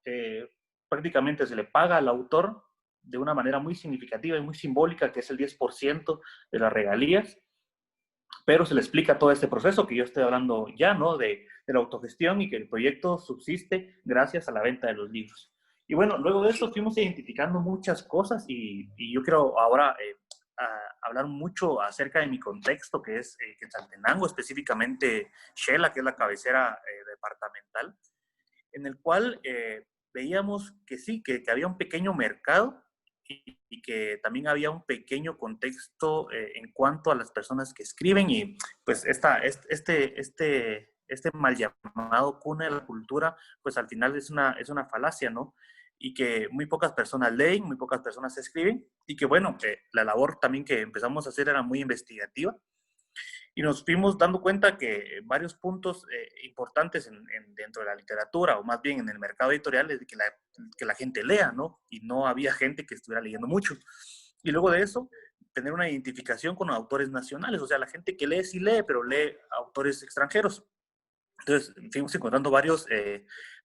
[SPEAKER 4] prácticamente se le paga al autor de una manera muy significativa y muy simbólica, que es el 10% de las regalías, pero se le explica todo este proceso que yo estoy hablando ya, ¿no? De la autogestión y que el proyecto subsiste gracias a la venta de los libros. Y bueno, luego de esto fuimos identificando muchas cosas y yo quiero ahora hablar mucho acerca de mi contexto, que es Quetzaltenango, específicamente Xela, que es la cabecera departamental, en el cual veíamos que sí, que había un pequeño mercado y que también había un pequeño contexto en cuanto a las personas que escriben y pues este mal llamado cuna de la cultura, pues al final es una falacia, ¿no? Y que muy pocas personas leen, muy pocas personas escriben y que bueno, la labor también que empezamos a hacer era muy investigativa. Y nos fuimos dando cuenta que varios puntos importantes dentro de la literatura, o más bien en el mercado editorial, es que la gente lea, ¿no? Y no había gente que estuviera leyendo mucho. Y luego de eso, tener una identificación con autores nacionales, o sea, la gente que lee sí lee, pero lee autores extranjeros. Entonces, fuimos encontrando varios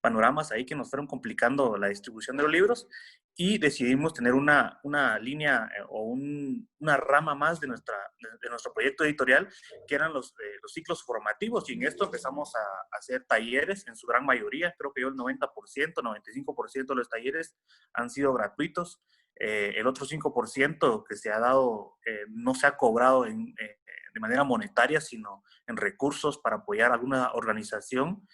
[SPEAKER 4] panoramas ahí que nos fueron complicando la distribución de los libros y decidimos tener una línea o una rama más de nuestro proyecto editorial, que eran los ciclos formativos. Y en esto empezamos a hacer talleres, en su gran mayoría, creo que yo el 90%, 95% de los talleres han sido gratuitos. El otro 5% que se ha dado no se ha cobrado de manera monetaria, sino en recursos para apoyar alguna organización.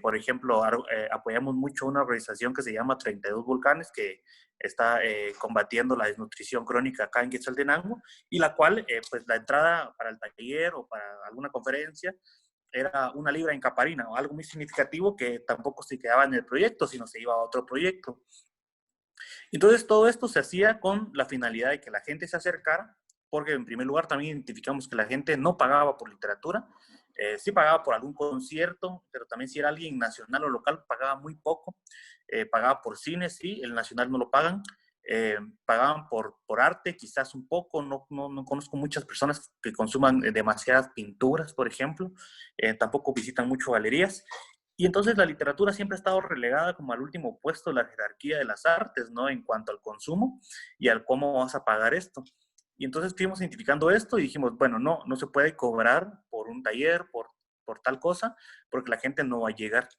[SPEAKER 4] Por ejemplo, apoyamos mucho una organización que se llama 32 Volcanes, que está combatiendo la desnutrición crónica acá en Quetzaltenango, y la cual, pues la entrada para el taller o para alguna conferencia era 1 libra en caparina, o algo muy significativo que tampoco se quedaba en el proyecto, sino se iba a otro proyecto. Entonces, todo esto se hacía con la finalidad de que la gente se acercara, porque en primer lugar también identificamos que la gente no pagaba por literatura, sí pagaba por algún concierto, pero también si era alguien nacional o local pagaba muy poco, pagaba por cine, sí, el nacional no lo pagan, pagaban por arte, quizás un poco, no conozco muchas personas que consuman demasiadas pinturas, por ejemplo, tampoco visitan mucho galerías, Y entonces la literatura siempre ha estado relegada como al último puesto de la jerarquía de las artes, ¿no? En cuanto al consumo y al cómo vas a pagar esto. Y entonces estuvimos identificando esto y dijimos, bueno, no se puede cobrar por un taller, por tal cosa, porque la gente no va a llegar.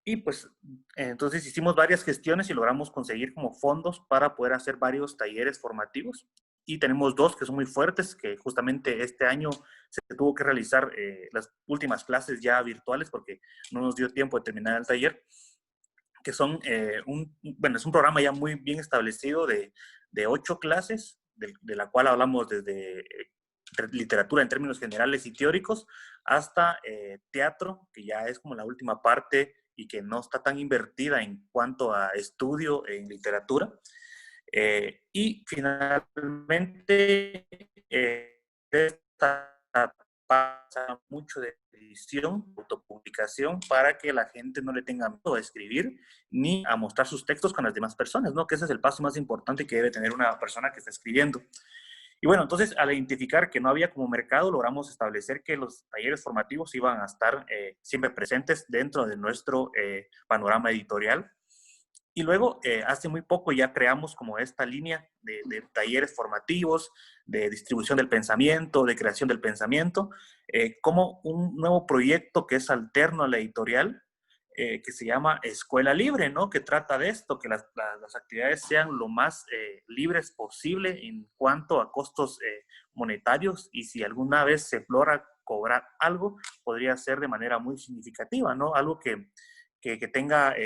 [SPEAKER 4] Y pues entonces hicimos varias gestiones y logramos conseguir como fondos para poder hacer varios talleres formativos. Y tenemos dos que son muy fuertes, que justamente este año se tuvo que realizar las últimas clases ya virtuales porque no nos dio tiempo de terminar el taller, que son, bueno, es un programa ya muy bien establecido de 8 clases, de la cual hablamos desde literatura en términos generales y teóricos, hasta teatro, que ya es como la última parte y que no está tan invertida en cuanto a estudio en literatura. Y finalmente, esta pasa mucho de edición, autopublicación, para que la gente no le tenga miedo a escribir ni a mostrar sus textos con las demás personas, ¿no? Que ese es el paso más importante que debe tener una persona que está escribiendo. Y bueno, entonces al identificar que no había como mercado, logramos establecer que los talleres formativos iban a estar siempre presentes dentro de nuestro panorama editorial. Y luego, hace muy poco ya creamos como esta línea de talleres formativos, de distribución del pensamiento, de creación del pensamiento, como un nuevo proyecto que es alterno a la editorial, que se llama Escuela Libre, ¿no? Que trata de esto, que las actividades sean lo más libres posible en cuanto a costos monetarios, y si alguna vez se explora cobrar algo, podría ser de manera muy significativa, ¿no? Algo que tenga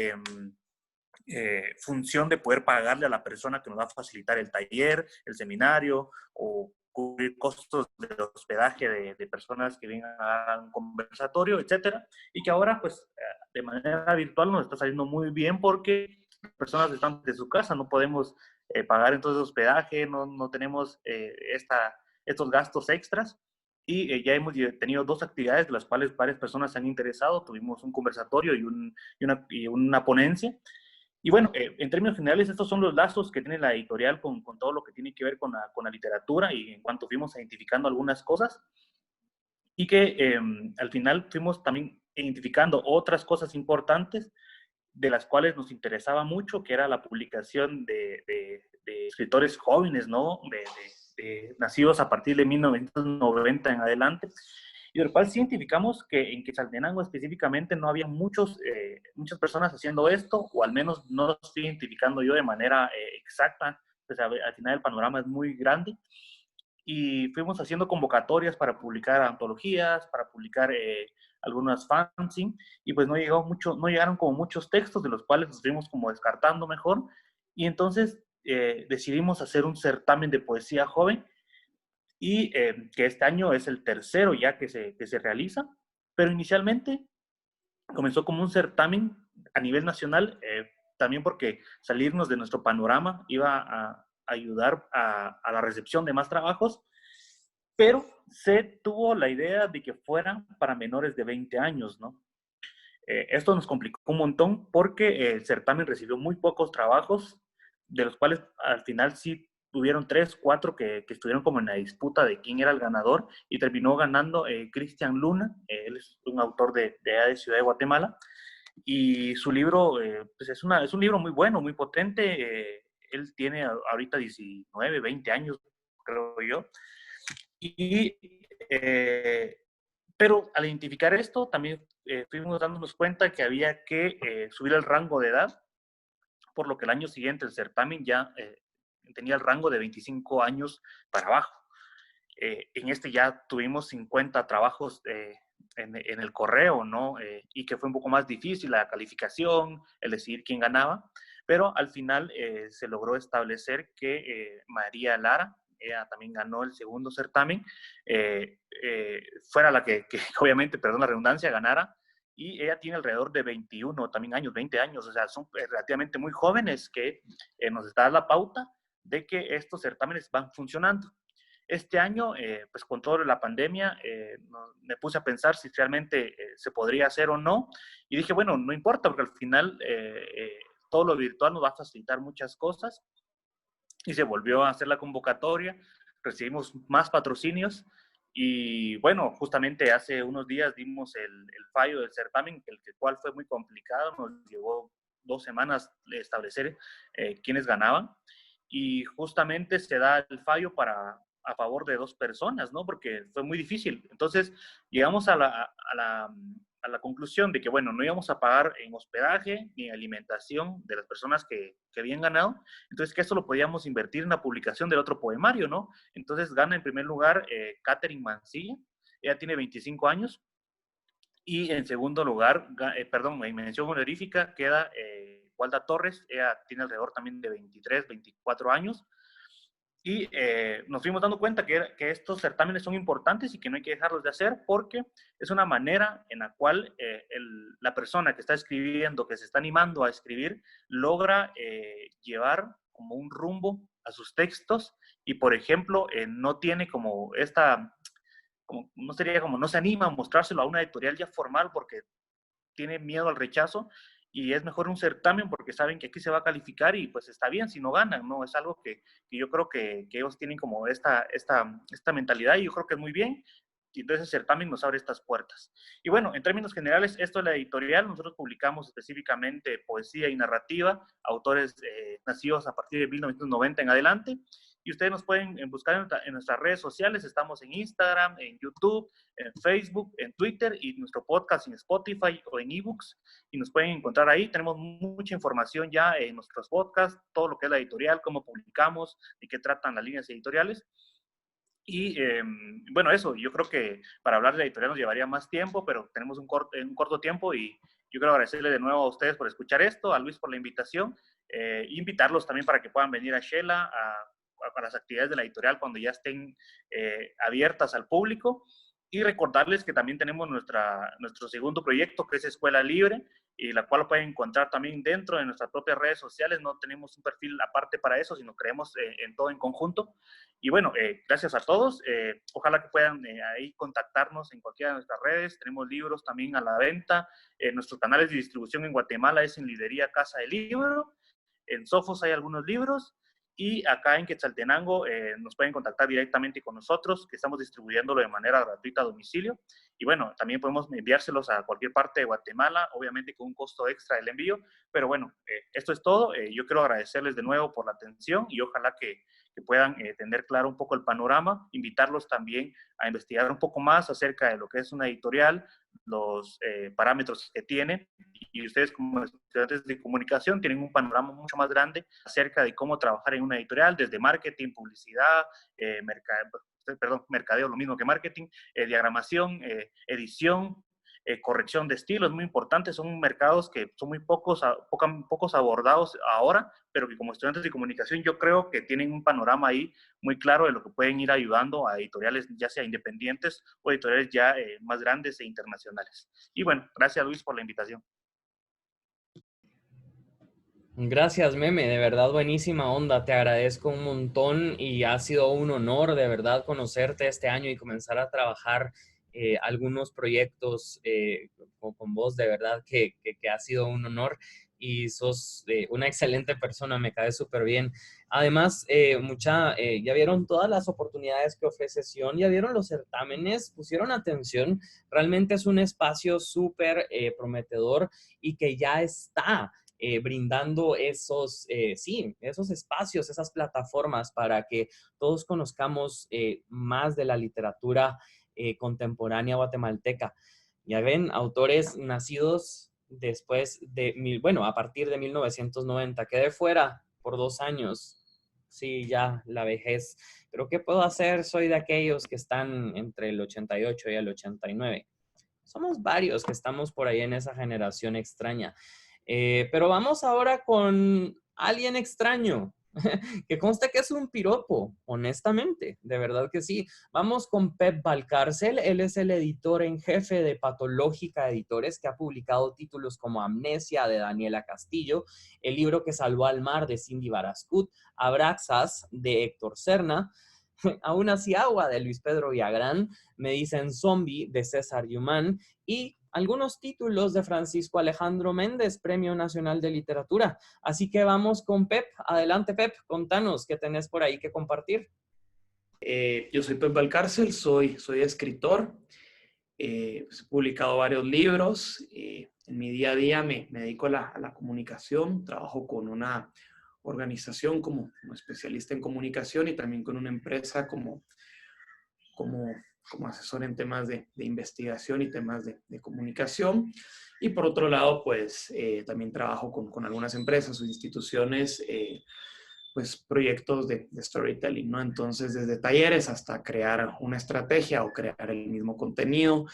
[SPEAKER 4] función de poder pagarle a la persona que nos va a facilitar el taller, el seminario, o cubrir costos de hospedaje de personas que vengan a un conversatorio, etcétera, y que ahora, pues, de manera virtual nos está saliendo muy bien porque las personas están de su casa, no podemos pagar entonces hospedaje, no tenemos estos gastos extras, y ya hemos tenido 2 actividades de las cuales varias personas se han interesado. Tuvimos un conversatorio y una ponencia. Y bueno, en términos generales, estos son los lazos que tiene la editorial con todo lo que tiene que ver con la literatura, y en cuanto fuimos identificando algunas cosas, y que al final fuimos también identificando otras cosas importantes de las cuales nos interesaba mucho, que era la publicación de escritores jóvenes, ¿no? Nacidos a partir de 1990 en adelante, y del cual sí identificamos que en Quetzaltenango específicamente no había muchas personas haciendo esto, o al menos no lo estoy identificando yo de manera exacta. Pues al final el panorama es muy grande, y fuimos haciendo convocatorias para publicar antologías, para publicar algunas fanzine, y pues no llegaron como muchos textos, de los cuales nos fuimos como descartando mejor, y entonces decidimos hacer un certamen de poesía joven, y que este año es el tercero ya que se realiza, pero inicialmente comenzó como un certamen a nivel nacional, también porque salirnos de nuestro panorama iba a ayudar a la recepción de más trabajos, pero se tuvo la idea de que fueran para menores de 20 años, ¿no? Esto nos complicó un montón porque el certamen recibió muy pocos trabajos, de los cuales al final sí tuvieron 3, 4 que estuvieron como en la disputa de quién era el ganador, y terminó ganando Cristian Luna. Él es un autor de Ciudad de Guatemala, y su libro pues es un libro muy bueno, muy potente. Él tiene ahorita 19, 20 años, creo yo. Y, pero al identificar esto, también fuimos dándonos cuenta que había que subir el rango de edad, por lo que el año siguiente el certamen ya tenía el rango de 25 años para abajo. En este ya tuvimos 50 trabajos en el correo, ¿no? Y que fue un poco más difícil la calificación, el decidir quién ganaba, pero al final se logró establecer que María Lara, ella también ganó el segundo certamen, fuera la que obviamente, perdón la redundancia, ganara, y ella tiene alrededor de 21 también años, 20 años, o sea, son relativamente muy jóvenes, que nos está dando la pauta de que estos certámenes van funcionando. Este año, pues con toda la pandemia, me puse a pensar si realmente se podría hacer o no, y dije, bueno, no importa, porque al final todo lo virtual nos va a facilitar muchas cosas, y se volvió a hacer la convocatoria, recibimos más patrocinios, Y bueno, justamente hace unos días dimos el fallo del certamen, el cual fue muy complicado, nos llevó 2 semanas establecer quiénes ganaban. Y justamente se da el fallo a favor de 2 personas, ¿no? Porque fue muy difícil. Entonces, llegamos a la conclusión de que, bueno, no íbamos a pagar en hospedaje ni en alimentación de las personas que habían ganado, entonces que eso lo podíamos invertir en la publicación del otro poemario, ¿no? Entonces gana en primer lugar Catherine Mancilla, ella tiene 25 años, y en segundo lugar, perdón, en mención honorífica queda Walda Torres, ella tiene alrededor también de 23, 24 años, y nos fuimos dando cuenta que estos certámenes son importantes y que no hay que dejarlos de hacer porque es una manera en la cual la persona que está escribiendo, que se está animando a escribir, logra llevar como un rumbo a sus textos y, por ejemplo, no tiene como no sería como, no se anima a mostrárselo a una editorial ya formal porque tiene miedo al rechazo y es mejor un certamen porque saben que aquí se va a calificar y pues está bien si no ganan, ¿no? Es algo que yo creo que ellos tienen como esta mentalidad y yo creo que es muy bien. Y entonces el certamen nos abre estas puertas. Y bueno, en términos generales, esto es la editorial. Nosotros publicamos específicamente poesía y narrativa, autores nacidos a partir de 1990 en adelante. Y ustedes nos pueden buscar en nuestras redes sociales. Estamos en Instagram, en YouTube, en Facebook, en Twitter y nuestro podcast en Spotify o en eBooks. Y nos pueden encontrar ahí. Tenemos mucha información ya en nuestros podcasts, todo lo que es la editorial, cómo publicamos, de qué tratan las líneas editoriales. Y bueno, eso, yo creo que para hablar de la editorial nos llevaría más tiempo, pero tenemos un corto tiempo y yo quiero agradecerle de nuevo a ustedes por escuchar esto, a Luis por la invitación, invitarlos también para que puedan venir a Shela, a las actividades de la editorial cuando ya estén abiertas al público. Y recordarles que también tenemos nuestro segundo proyecto, que es Escuela Libre, y la cual lo pueden encontrar también dentro de nuestras propias redes sociales. No tenemos un perfil aparte para eso, sino creemos en todo en conjunto. Y bueno, gracias a todos. Ojalá que puedan ahí contactarnos en cualquiera de nuestras redes. Tenemos libros también a la venta. Nuestros canales de distribución en Guatemala es en Librería Casa del Libro. En Sofos hay algunos libros. Y acá en Quetzaltenango nos pueden contactar directamente con nosotros, que estamos distribuyéndolo de manera gratuita a domicilio. Y bueno, también podemos enviárselos a cualquier parte de Guatemala, obviamente con un costo extra del envío. Pero bueno, esto es todo. Yo quiero agradecerles de nuevo por la atención y ojalá que puedan tener claro un poco el panorama, invitarlos también a investigar un poco más acerca de lo que es una editorial, los parámetros que tiene, y ustedes como estudiantes de comunicación tienen un panorama mucho más grande acerca de cómo trabajar en una editorial, desde marketing, publicidad, mercadeo, lo mismo que marketing, diagramación, edición, corrección de estilo, es muy importante. Son mercados que son muy pocos abordados ahora, pero que como estudiantes de comunicación yo creo que tienen un panorama ahí muy claro de lo que pueden ir ayudando a editoriales ya sea independientes o editoriales ya más grandes e internacionales. Y bueno, gracias Luis por la invitación.
[SPEAKER 1] Gracias, Meme, de verdad buenísima onda, te agradezco un montón y ha sido un honor de verdad conocerte este año y comenzar a trabajar algunos proyectos con vos, de verdad que ha sido un honor y sos una excelente persona, me cae súper bien. Además, ya vieron todas las oportunidades que ofrece Sion, ya vieron los certámenes, pusieron atención, realmente es un espacio súper prometedor y que ya está brindando esos espacios, esas plataformas para que todos conozcamos más de la literatura contemporánea guatemalteca. Ya ven, autores nacidos a partir de 1990, quedé fuera por 2 años. Sí, ya la vejez. Pero ¿qué puedo hacer? Soy de aquellos que están entre el 88 y el 89. Somos varios que estamos por ahí en esa generación extraña. Pero vamos ahora con alguien extraño, que consta que es un piropo, honestamente, de verdad que sí. Vamos con Pep Valcárcel, él es el editor en jefe de Patológica Editores, que ha publicado títulos como Amnesia de Daniela Castillo, El libro que salvó al mar de Cindy Barascut, Abraxas de Héctor Serna, Aún así agua de Luis Pedro Villagrán, Me dicen zombie de César Yumán y algunos títulos de Francisco Alejandro Méndez, Premio Nacional de Literatura. Así que vamos con Pep. Adelante, Pep, contanos qué tenés por ahí que compartir.
[SPEAKER 5] Yo soy Pepe Alcárcel, soy escritor. He publicado varios libros. En mi día a día me dedico a la comunicación. Trabajo con una organización como especialista en comunicación y también con una empresa como asesor en temas de investigación y temas de comunicación. Y por otro lado, pues también trabajo con algunas empresas o instituciones, pues proyectos de storytelling, ¿no? Entonces, desde talleres hasta crear una estrategia o crear el mismo contenido.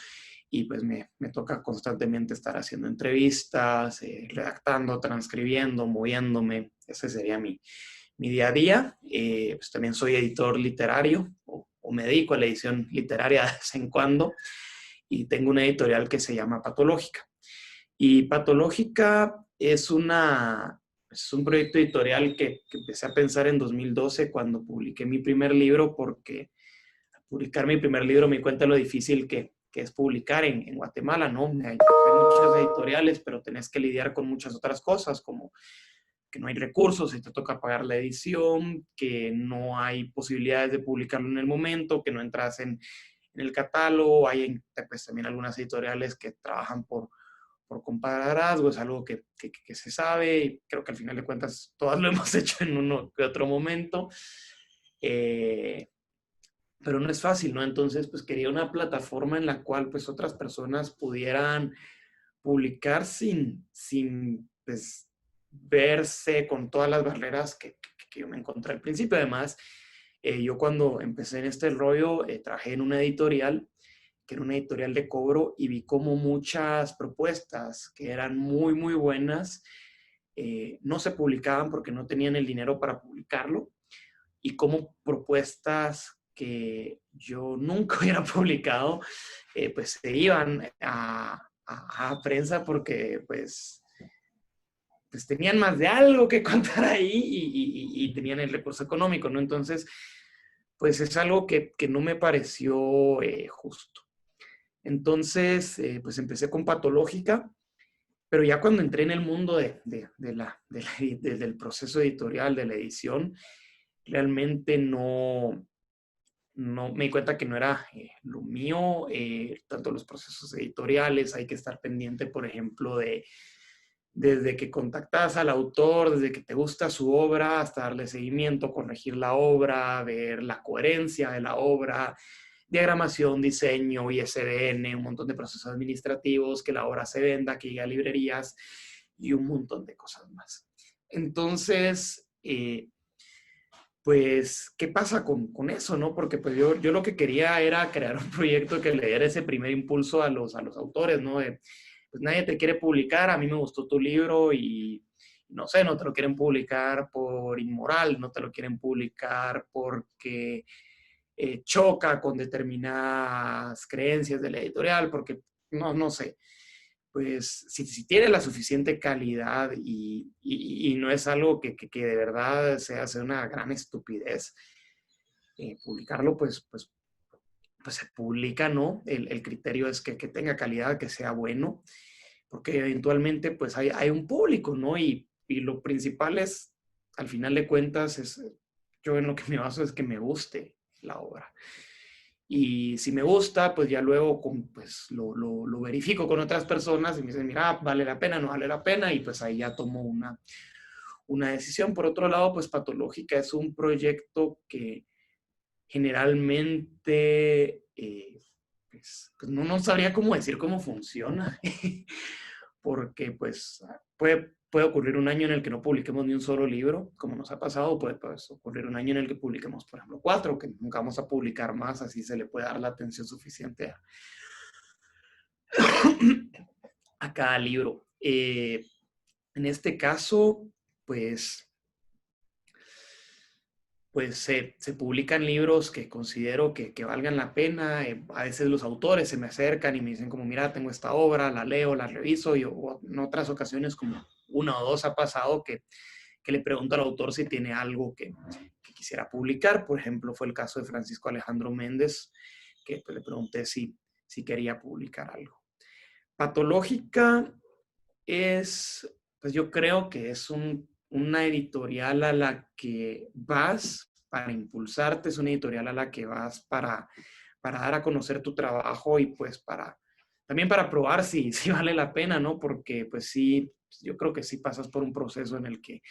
[SPEAKER 5] Y pues me toca constantemente estar haciendo entrevistas, redactando, transcribiendo, moviéndome. Ese sería mi día a día. Pues también soy editor literario o me dedico a la edición literaria de vez en cuando y tengo una editorial que se llama Patológica. Y Patológica es un proyecto editorial que empecé a pensar en 2012 cuando publiqué mi primer libro, porque al publicar mi primer libro me di cuenta de lo difícil que es publicar en Guatemala, ¿no? Hay muchas editoriales, pero tenés que lidiar con muchas otras cosas, como que no hay recursos y te toca pagar la edición, que no hay posibilidades de publicarlo en el momento, que no entras en el catálogo. Hay pues, también algunas editoriales que trabajan por compadrazgo, es algo que se sabe y creo que al final de cuentas todas lo hemos hecho en uno que otro momento. Pero no es fácil, ¿no? Entonces, pues quería una plataforma en la cual pues otras personas pudieran publicar sin pues, verse con todas las barreras que yo me encontré al principio. Además, yo cuando empecé en este rollo, trabajé en una editorial, que era una editorial de cobro, y vi como muchas propuestas que eran muy, muy buenas, no se publicaban porque no tenían el dinero para publicarlo, y como propuestas que yo nunca hubiera publicado, pues se iban a prensa porque pues tenían más de algo que contar ahí y tenían el recurso económico, ¿no? Entonces, pues es algo que no me pareció justo. Entonces, pues empecé con Patológica, pero ya cuando entré en el mundo del proceso editorial, de la edición, realmente no me di cuenta que no era lo mío, tanto los procesos editoriales. Hay que estar pendiente, por ejemplo, desde que contactas al autor, desde que te gusta su obra, hasta darle seguimiento, corregir la obra, ver la coherencia de la obra, diagramación, diseño, ISBN, un montón de procesos administrativos, que la obra se venda, que llegue a librerías y un montón de cosas más. Entonces, pues, ¿qué pasa con eso, no? Porque pues yo lo que quería era crear un proyecto que le diera ese primer impulso a los autores, ¿no? Pues nadie te quiere publicar, a mí me gustó tu libro y no sé, no te lo quieren publicar por inmoral, no te lo quieren publicar porque choca con determinadas creencias de la editorial, porque no sé. Pues si tiene la suficiente calidad y no es algo que de verdad se hace una gran estupidez, publicarlo, pues se publica, ¿no? El criterio es que tenga calidad, que sea bueno, porque eventualmente pues hay un público, ¿no? Y lo principal es, al final de cuentas, yo en lo que me baso es que me guste la obra. Y si me gusta, pues ya luego pues, lo verifico con otras personas y me dicen, mira, vale la pena, no vale la pena, y pues ahí ya tomo una decisión. Por otro lado, pues Patológica es un proyecto que generalmente, pues no sabría cómo decir cómo funciona, porque pues puede ocurrir un año en el que no publiquemos ni un solo libro, como nos ha pasado. Puede pues, ocurrir un año en el que publiquemos, por ejemplo, 4, que nunca vamos a publicar más, así se le puede dar la atención suficiente a cada libro. En este caso, pues se publican libros que considero que valgan la pena. A veces los autores se me acercan y me dicen como, mira, tengo esta obra, la leo, la reviso, y en otras ocasiones, como 1 o 2 ha pasado, que le pregunto al autor si tiene algo que quisiera publicar. Por ejemplo, fue el caso de Francisco Alejandro Méndez, que pues, le pregunté si quería publicar algo. Patológica pues yo creo que es una editorial a la que vas para impulsarte, es una editorial a la que vas para dar a conocer tu trabajo y pues también para probar si vale la pena, ¿no? Porque pues sí, yo creo que sí pasas por un proceso en el que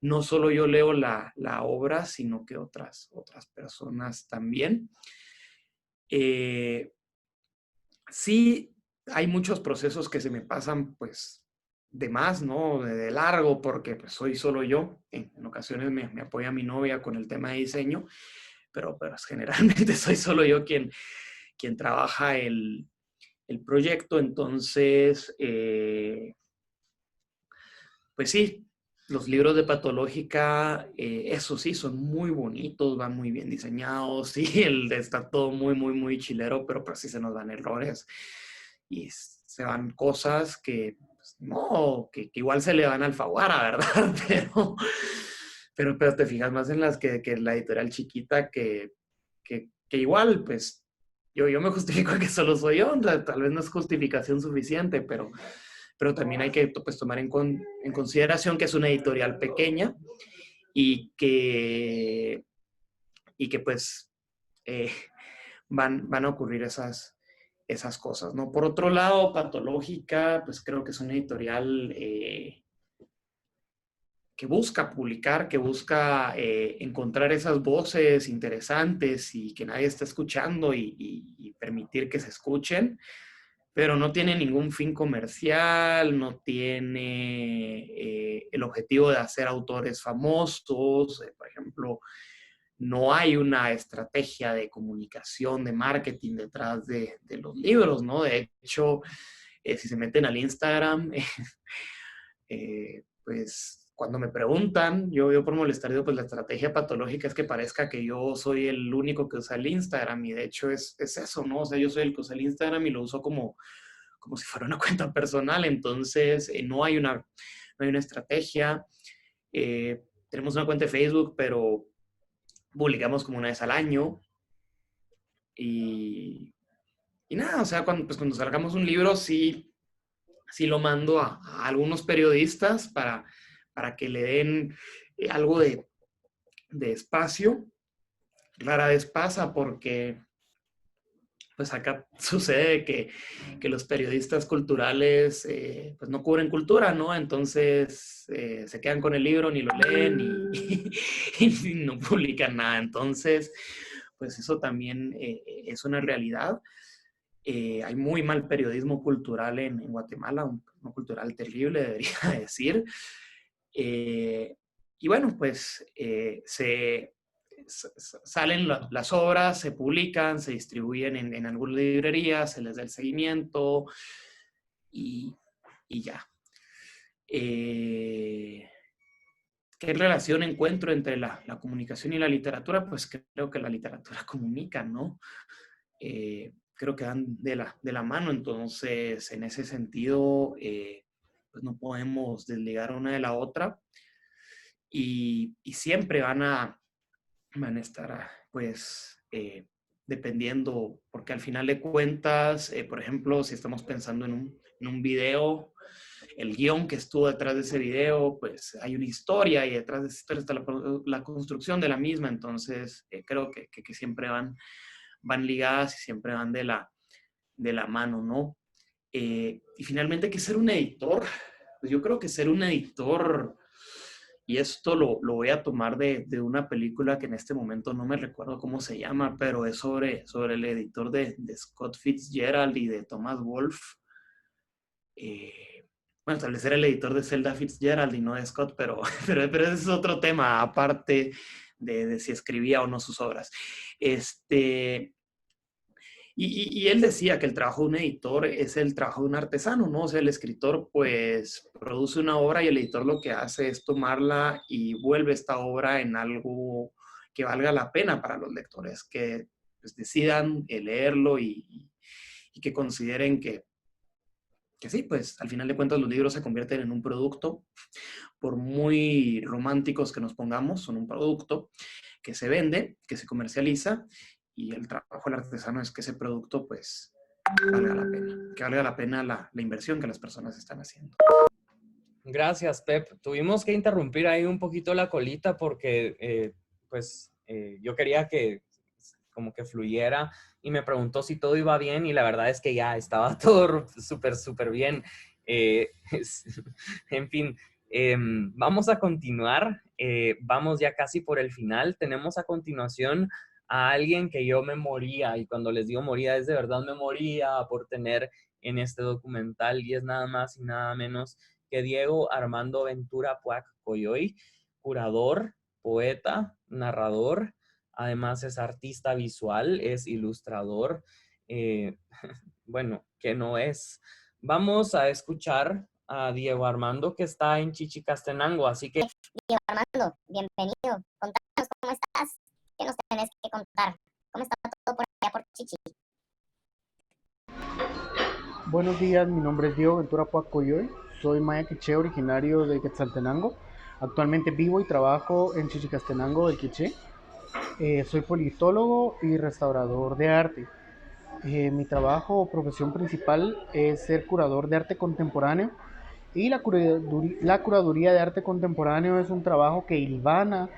[SPEAKER 5] no solo yo leo la obra, sino que otras personas también. Sí, hay muchos procesos que se me pasan pues de más, ¿no? De largo, porque pues soy solo yo. En ocasiones me apoya mi novia con el tema de diseño, pero generalmente soy solo yo quien trabaja el proyecto. Entonces, pues sí, los libros de patológica, eso sí, son muy bonitos, van muy bien diseñados, sí, está todo muy, muy, muy chilero, pero pues sí se nos dan errores y se van cosas que, pues, no, que igual se le van al Alfaguara, ¿verdad? Pero te fijas más en las que la editorial chiquita que igual, pues, yo me justifico que solo soy yo, tal vez no es justificación suficiente, pero también hay que pues, tomar en consideración que es una editorial pequeña y que pues van a ocurrir esas cosas, ¿no? Por otro lado, Patológica, pues creo que es una editorial que busca publicar, que busca encontrar esas voces interesantes y que nadie está escuchando y permitir que se escuchen, pero no tiene ningún fin comercial, no tiene el objetivo de hacer autores famosos, por ejemplo, no hay una estrategia de comunicación, de marketing detrás de los libros, ¿no? De hecho, si se meten al Instagram, pues cuando me preguntan, yo por molestar, digo, pues la estrategia patológica es que parezca que yo soy el único que usa el Instagram y de hecho es eso, ¿no? O sea, yo soy el que usa el Instagram y lo uso como si fuera una cuenta personal, entonces no hay una estrategia. Tenemos una cuenta de Facebook, pero publicamos como una vez al año y nada, o sea, cuando salgamos un libro, sí lo mando a algunos periodistas para que le den algo de espacio. Rara vez pasa porque pues acá sucede que los periodistas culturales pues no cubren cultura, ¿no? Entonces se quedan con el libro, ni lo leen y no publican nada. Entonces, pues eso también es una realidad. Hay muy mal periodismo cultural en Guatemala, un cultural terrible, debería decir. Y bueno, pues salen las obras, se publican, se distribuyen en algunas librerías, se les da el seguimiento y ya. ¿Qué relación encuentro entre la comunicación y la literatura? Pues creo que la literatura comunica, ¿no? Creo que van de la mano, entonces en ese sentido pues no podemos desligar una de la otra y siempre van a estar pues dependiendo, porque al final de cuentas, por ejemplo, si estamos pensando en un video, el guión que estuvo detrás de ese video, pues hay una historia y detrás de esa historia está la construcción de la misma, entonces creo que siempre van ligadas y siempre van de la mano, ¿no? Y finalmente, ¿qué es ser un editor? Pues yo creo que ser un editor, y esto lo voy a tomar de una película que en este momento no me recuerdo cómo se llama, pero es sobre el editor de Scott Fitzgerald y de Thomas Wolfe. Bueno, tal vez era el editor de Zelda Fitzgerald y no de Scott, pero ese es otro tema, aparte de si escribía o no sus obras. Y él decía que el trabajo de un editor es el trabajo de un artesano, ¿no? O sea, el escritor pues produce una obra y el editor lo que hace es tomarla y vuelve esta obra en algo que valga la pena para los lectores, que pues, decidan leerlo y que consideren que sí, pues al final de cuentas los libros se convierten en un producto, por muy románticos que nos pongamos, son un producto que se vende, que se comercializa, y el trabajo del artesano es que ese producto pues valga la pena, que valga la pena la inversión que las personas están haciendo.
[SPEAKER 1] Gracias, Pep. Tuvimos que interrumpir ahí un poquito la colita porque pues yo quería que como que fluyera y me preguntó si todo iba bien y la verdad es que ya estaba todo súper bien. En fin, vamos a continuar. Vamos ya casi por el final. Tenemos a continuación a alguien que yo me moría, y cuando les digo moría es de verdad me moría por tener en este documental, y es nada más y nada menos que Diego Armando Ventura Puac Coyoy, curador, poeta, narrador, además es artista visual, es ilustrador, eh, bueno, que no es. Vamos a escuchar a Diego Armando, que está en Chichicastenango, así que...
[SPEAKER 6] Diego Armando, bienvenido. Contanos cómo estás. ¿Qué nos tenés que contar? ¿Cómo está todo por allá por Chichi?
[SPEAKER 7] Buenos días, mi nombre es Diego Ventura Puacoyoy, soy maya quiché originario de Quetzaltenango. Actualmente vivo y trabajo en Chichicastenango del Quiché. Soy politólogo y restaurador de arte. Mi trabajo o profesión principal es ser curador de arte contemporáneo, y la curaduría de arte contemporáneo es un trabajo que hilvana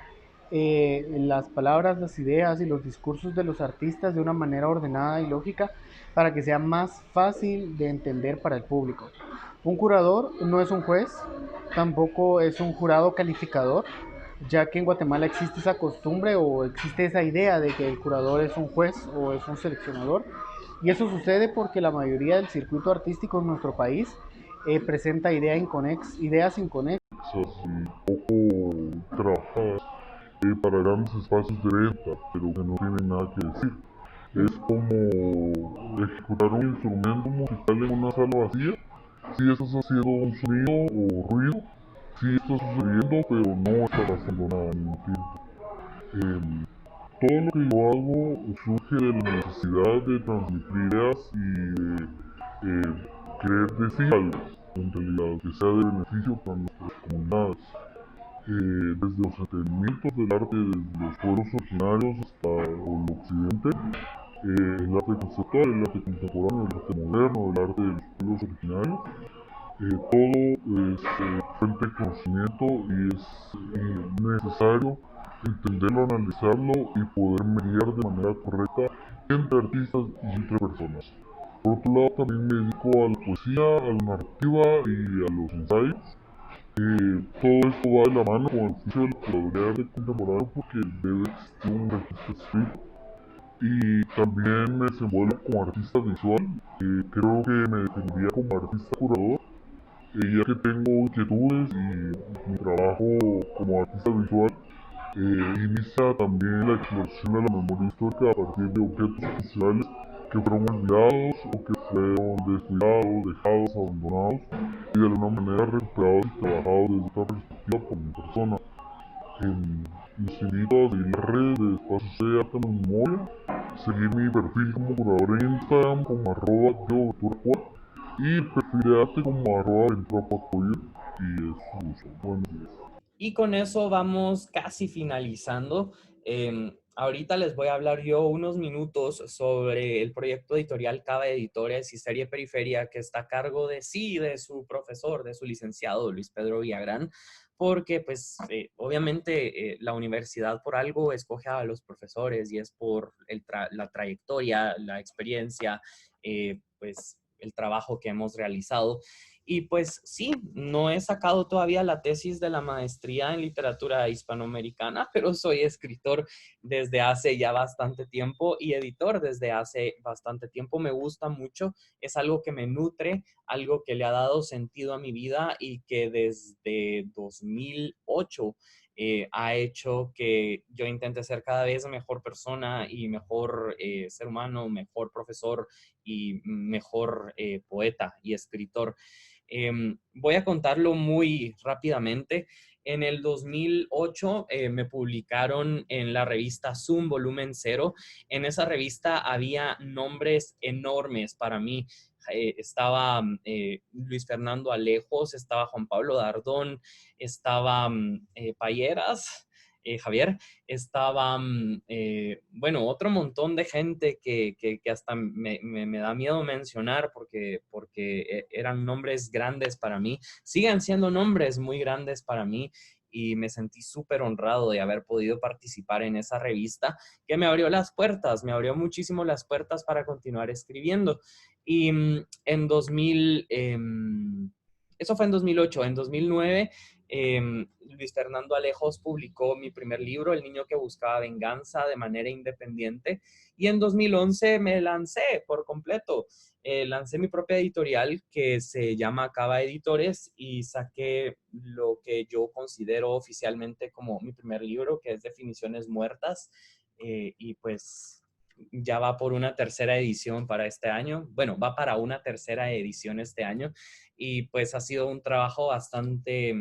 [SPEAKER 7] las palabras, las ideas y los discursos de los artistas de una manera ordenada y lógica para que sea más fácil de entender para el público. Un curador no es un juez, tampoco es un jurado calificador, ya que en Guatemala existe esa costumbre o existe esa idea de que el curador es un juez o es un seleccionador, y eso sucede porque la mayoría del circuito artístico en nuestro país presenta ideas inconexas
[SPEAKER 8] y poco trabajadas para grandes espacios de venta, pero que no tienen nada que decir. Es como ejecutar un instrumento musical en una sala vacía. Sí estás haciendo un sonido o ruido, sí está sucediendo, pero no está pasando nada al mismo tiempo. Todo lo que yo hago surge de la necesidad de transmitir ideas y de querer decir algo, en realidad, que sea de beneficio para nuestras comunidades. Desde los entendimientos del arte, desde los pueblos originarios hasta el occidente, el arte conceptual, el arte contemporáneo, el arte moderno, el arte de los pueblos originarios, todo es fuente de conocimiento y es necesario entenderlo, analizarlo y poder mediar de manera correcta entre artistas y entre personas. Por otro lado, también me dedico a la poesía, a la narrativa y a los ensayos. Todo esto va de la mano con el oficio de la curaduría de arte contemporáneo porque debe existir un registro escrito. Y también me desenvuelvo como artista visual. Creo que me definiría como artista curador, ya que tengo inquietudes y mi trabajo como artista visual inicia también la exploración de la memoria histórica a partir de objetos oficiales que fueron olvidados o que fueron descuidados, dejados, abandonados y de alguna manera recuperados y trabajados desde otra perspectiva por mi persona. Los invito a seguir las redes de Espacio C Arte Memoria, seguir mi perfil como curador en Instagram como @yoventurapua y el perfil de arte como @venturapuacoyoy, y eso, buenos días.
[SPEAKER 1] Y con eso vamos casi finalizando. Ahorita les voy a hablar yo unos minutos sobre el proyecto editorial Cava Editores y Serie Periferia, que está a cargo de su profesor, de su licenciado Luis Pedro Villagrán, porque pues obviamente la universidad por algo escoge a los profesores y es por la trayectoria, la experiencia, pues el trabajo que hemos realizado. Y pues sí, no he sacado todavía la tesis de la maestría en literatura hispanoamericana, pero soy escritor desde hace ya bastante tiempo y editor desde hace bastante tiempo. Me gusta mucho, es algo que me nutre, algo que le ha dado sentido a mi vida y que desde 2008 ha hecho que yo intente ser cada vez mejor persona y mejor ser humano, mejor profesor y mejor poeta y escritor. Voy a contarlo muy rápidamente. En el 2008 me publicaron en la revista Zoom Volumen 0. En esa revista había nombres enormes para mí. Estaba Luis Fernando Alejos, estaba Juan Pablo Dardón, estaba Payeras, Javier, estaba, bueno, otro montón de gente que hasta me da miedo mencionar porque eran nombres grandes para mí, siguen siendo nombres muy grandes para mí y me sentí súper honrado de haber podido participar en esa revista que me abrió las puertas, me abrió muchísimo las puertas para continuar escribiendo. Y en 2000, eso fue en 2008, en 2009, Luis Fernando Alejos publicó mi primer libro, El niño que buscaba venganza, de manera independiente. Y en 2011 me lancé por completo. Lancé mi propia editorial que se llama Cava Editores y saqué lo que yo considero oficialmente como mi primer libro, que es Definiciones Muertas. Y pues ya va por una tercera edición para este año. Bueno, va para una tercera edición este año y pues ha sido un trabajo bastante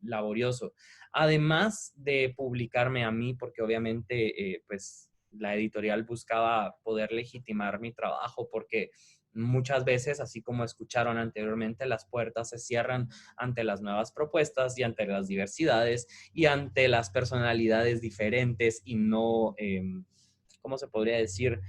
[SPEAKER 1] laborioso. Además de publicarme a mí, porque obviamente pues la editorial buscaba poder legitimar mi trabajo, porque muchas veces, así como escucharon anteriormente, las puertas se cierran ante las nuevas propuestas y ante las diversidades y ante las personalidades diferentes y no, ¿cómo se podría decir?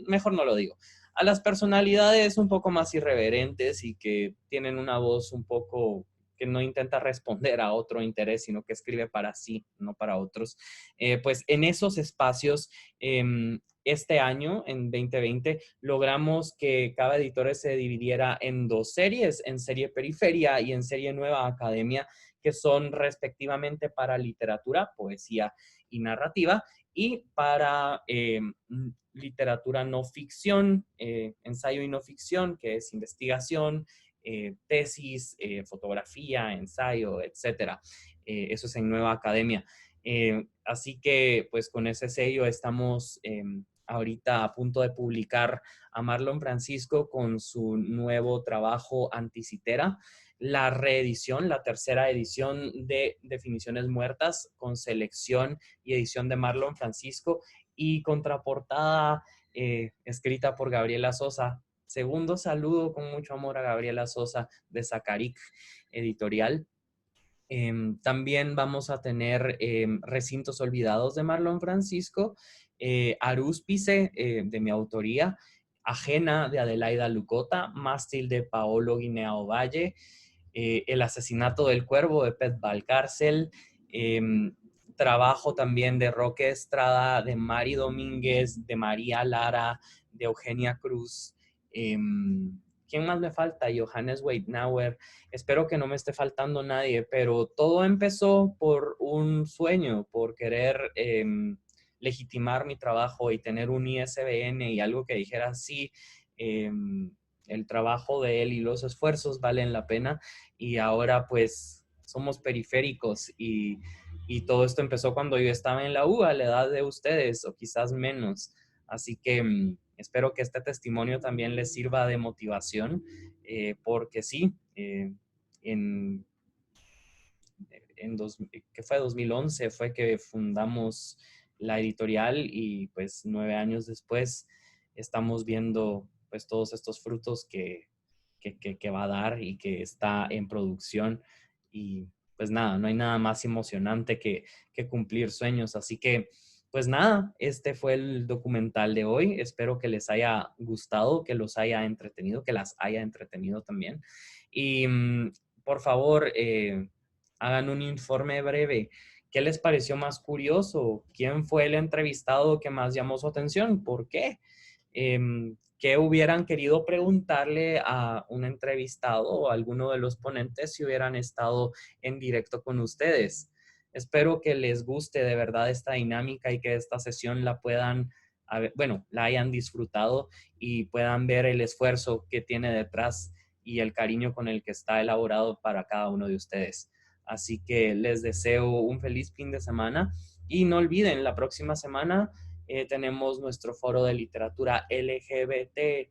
[SPEAKER 1] Mejor no lo digo. A las personalidades un poco más irreverentes y que tienen una voz un poco que no intenta responder a otro interés, sino que escribe para sí, no para otros. Pues en esos espacios, este año, en 2020, logramos que Cava Editores se dividiera en dos series, en serie Periferia y en serie Nueva Academia, que son respectivamente para literatura, poesía y narrativa, y para literatura no ficción, ensayo y no ficción, que es investigación, tesis, fotografía, ensayo, etcétera. Eso es en Nueva Academia. Así que, pues, con ese sello estamos ahorita a punto de publicar a Marlon Francisco con su nuevo trabajo Anticitera, la reedición, la tercera edición de Definiciones Muertas, con selección y edición de Marlon Francisco y contraportada escrita por Gabriela Sosa. Segundo saludo con mucho amor a Gabriela Sosa de Zacaric Editorial. También vamos a tener Recintos Olvidados de Marlon Francisco, Arúspice de mi autoría, Ajena de Adelaida Lucota, Mástil de Paolo Guineao Valle, El asesinato del cuervo de Pet Valcárcel, trabajo también de Roque Estrada, de Mari Domínguez, de María Lara, de Eugenia Cruz. ¿Quién más me falta? Johannes Weidnauer. Espero que no me esté faltando nadie, pero todo empezó por un sueño, por querer legitimar mi trabajo y tener un ISBN y algo que dijera sí, el trabajo de él y los esfuerzos valen la pena. Y ahora pues somos periféricos y todo esto empezó cuando yo estaba en la U, a la edad de ustedes o quizás menos. Así que espero que este testimonio también les sirva de motivación, porque sí, en que fue 2011 fue que fundamos la editorial y pues 9 años después estamos viendo pues todos estos frutos que va a dar y que está en producción y pues nada, no hay nada más emocionante que cumplir sueños. Así que pues nada, este fue el documental de hoy. Espero que les haya gustado, que los haya entretenido, que las haya entretenido también. Y por favor, hagan un informe breve. ¿Qué les pareció más curioso? ¿Quién fue el entrevistado que más llamó su atención? ¿Por qué? ¿Qué hubieran querido preguntarle a un entrevistado o a alguno de los ponentes si hubieran estado en directo con ustedes? Espero que les guste de verdad esta dinámica y que esta sesión la puedan, la hayan disfrutado y puedan ver el esfuerzo que tiene detrás y el cariño con el que está elaborado para cada uno de ustedes. Así que les deseo un feliz fin de semana y no olviden, la próxima semana tenemos nuestro foro de literatura LGBTIQ+,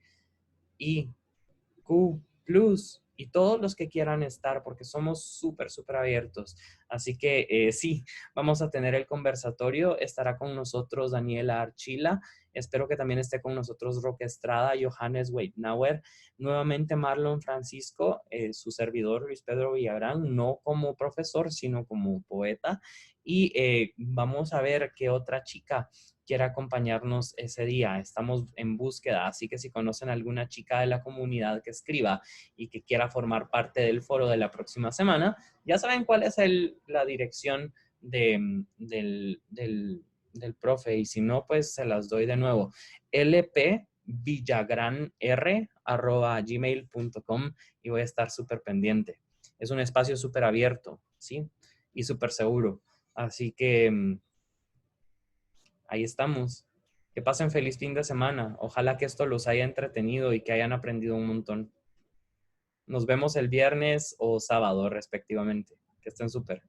[SPEAKER 1] y todos los que quieran estar, porque somos súper abiertos. Así que sí, vamos a tener el conversatorio. Estará con nosotros Daniela Archila. Espero que también esté con nosotros Roque Estrada, Johannes Weidnauer, nuevamente Marlon Francisco, su servidor Luis Pedro Villagrán, no como profesor, sino como poeta. Y vamos a ver qué otra chica quiera acompañarnos ese día. Estamos en búsqueda, así que si conocen alguna chica de la comunidad que escriba y que quiera formar parte del foro de la próxima semana, ya saben cuál es la dirección del profe, y si no, pues se las doy de nuevo. lpvillagranr@gmail.com, y voy a estar súper pendiente. Es un espacio súper abierto, ¿sí? Y súper seguro. Así que ahí estamos. Que pasen feliz fin de semana. Ojalá que esto los haya entretenido y que hayan aprendido un montón. Nos vemos el viernes o sábado, respectivamente. Que estén súper.